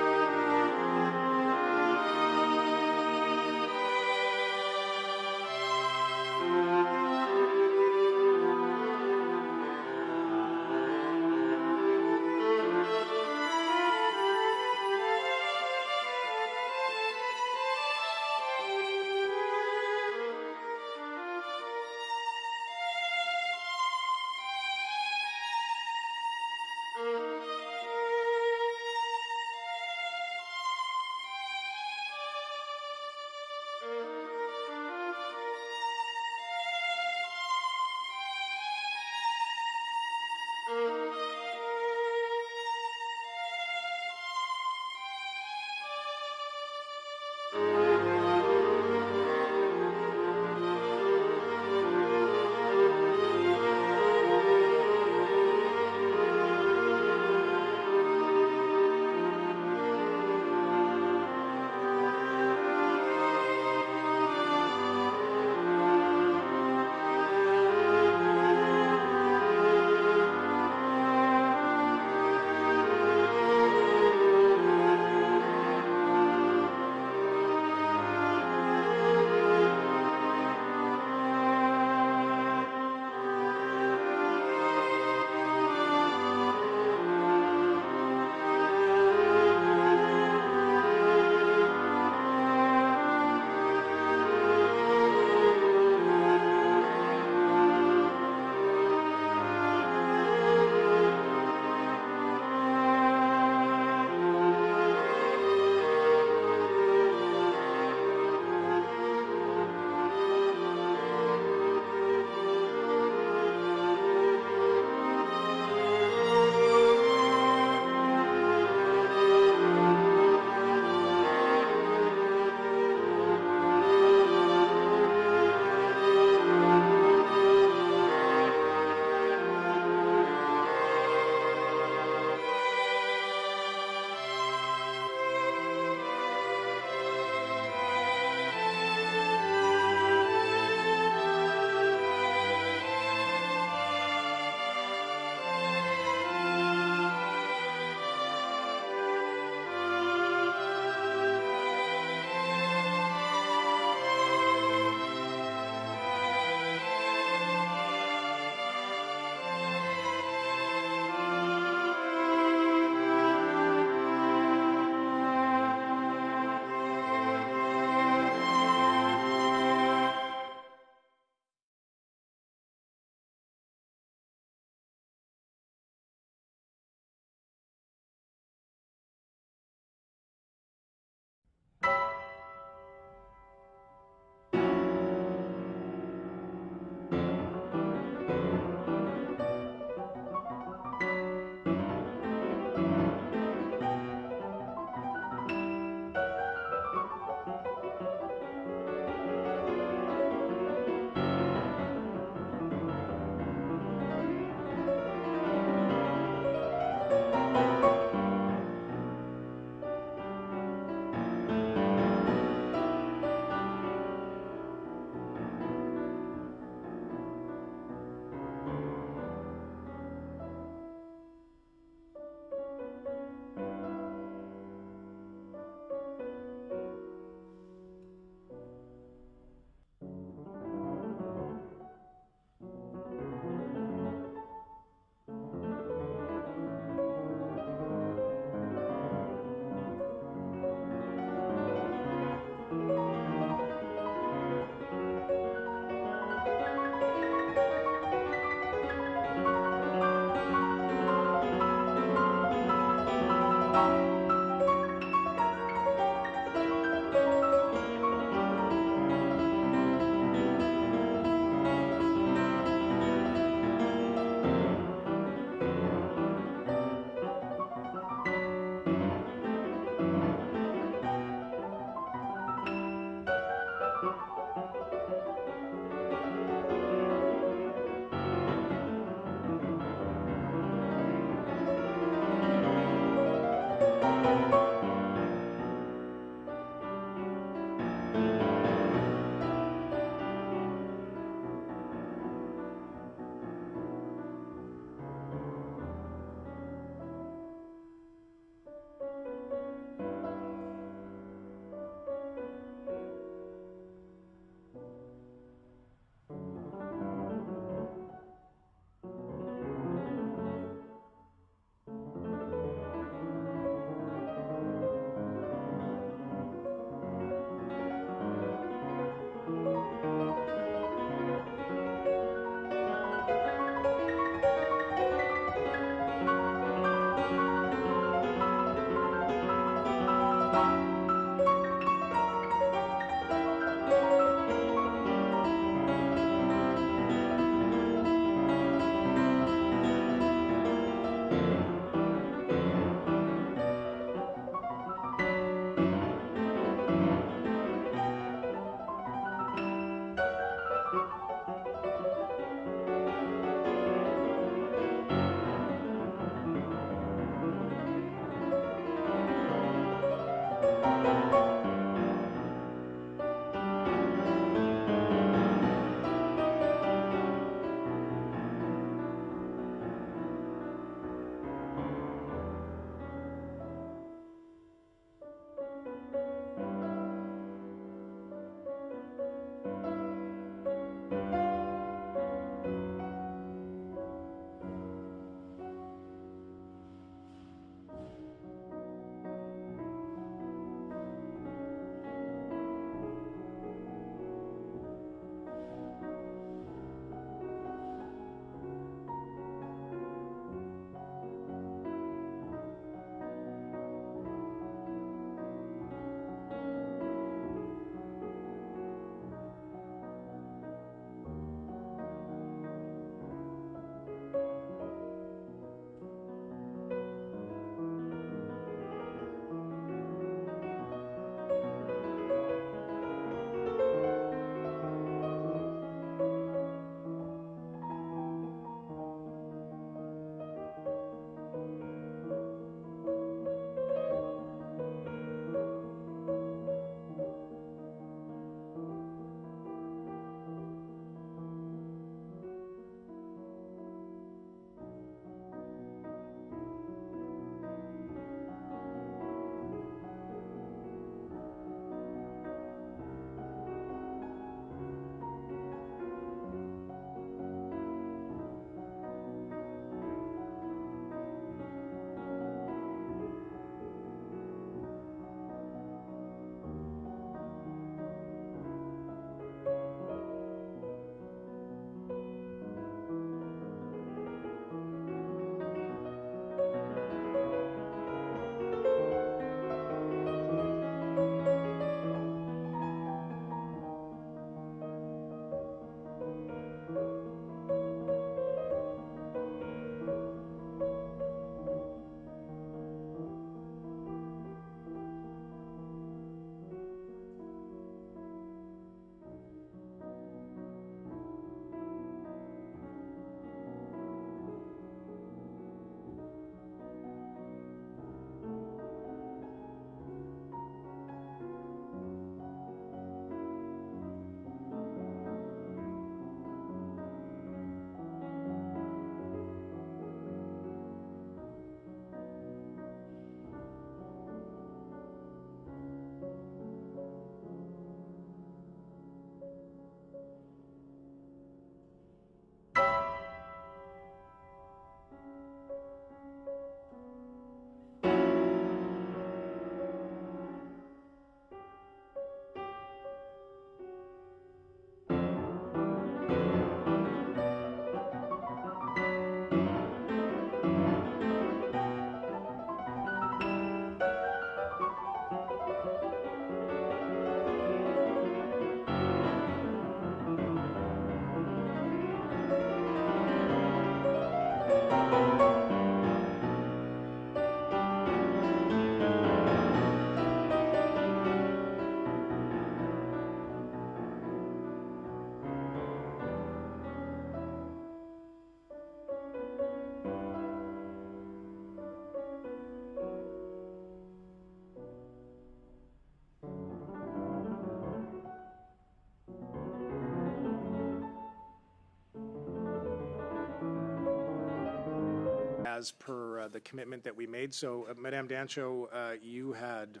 Speaker 1: as per the commitment that we made. So, Madame Dancho, you had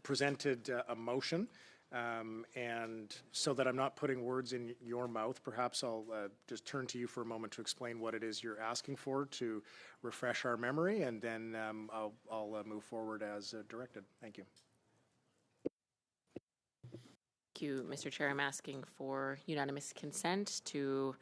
Speaker 1: presented a motion, and so that I'm not putting words in your mouth, perhaps I'll just turn to you for a moment to explain what it is you're asking for to refresh our memory, and then I'll move forward as directed. Thank you.
Speaker 7: Thank you, Mr. Chair. I'm asking for unanimous consent to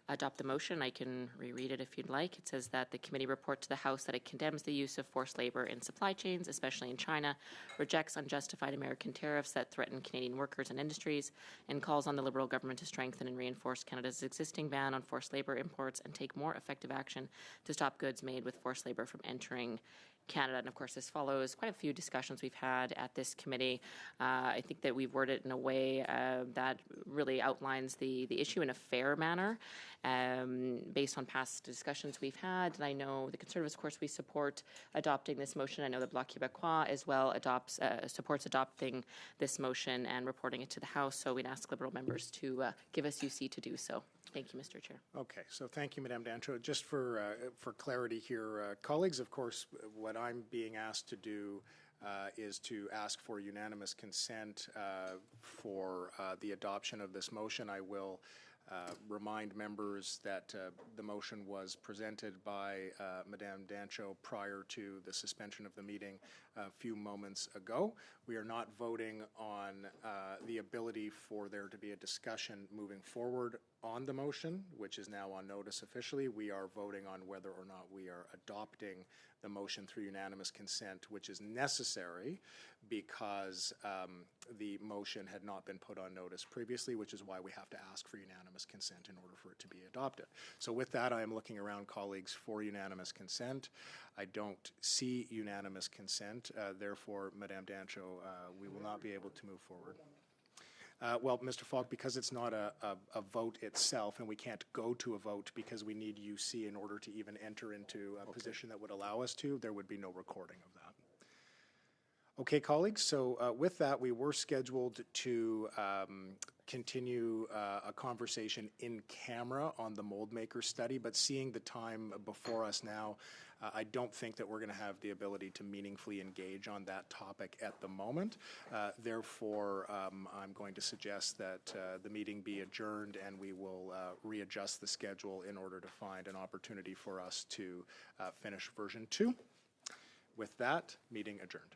Speaker 7: adopt the motion. I can reread it if you'd like. It says that the committee report to the House that it condemns the use of forced labor in supply chains, especially in China, rejects unjustified American tariffs that threaten Canadian workers and industries, and calls on the Liberal government to strengthen and reinforce Canada's existing ban on forced labor imports and take more effective action to stop goods made with forced labor from entering Canada. And of course, this follows quite a few discussions we've had at this committee. I think that we've worded it in a way that really outlines the issue in a fair manner based on past discussions we've had. And I know the Conservatives, of course, we support adopting this motion. I know the Bloc Québécois as well supports adopting this motion and reporting it to the House. So we'd ask Liberal members to give us UC to do so. Thank you, Mr. Chair.
Speaker 1: Okay, so thank you, Madame Dancho. Just for clarity here, colleagues, of course, what I'm being asked to do is to ask for unanimous consent for the adoption of this motion. I will remind members that the motion was presented by Madame Dancho prior to the suspension of the meeting a few moments ago. We are not voting on the ability for there to be a discussion moving forward on the motion, which is now on notice officially. We are voting on whether or not we are adopting the motion through unanimous consent, which is necessary because the motion had not been put on notice previously, which is why we have to ask for unanimous consent in order for it to be adopted. So with that, I am looking around, colleagues, for unanimous consent. I don't see unanimous consent. Therefore, Madame Dancho, we will not be able to move forward. Well, Mr. Falk, because it's not a vote itself, and we can't go to a vote because we need UC in order to even enter into a position that would allow us to, there would be no recording of that. Okay, colleagues, so with that, we were scheduled to continue a conversation in camera on the mold maker study, but seeing the time before us now, I don't think that we're going to have the ability to meaningfully engage on that topic at the moment. Therefore, I'm going to suggest that the meeting be adjourned and we will readjust the schedule in order to find an opportunity for us to finish version 2. With that, meeting adjourned.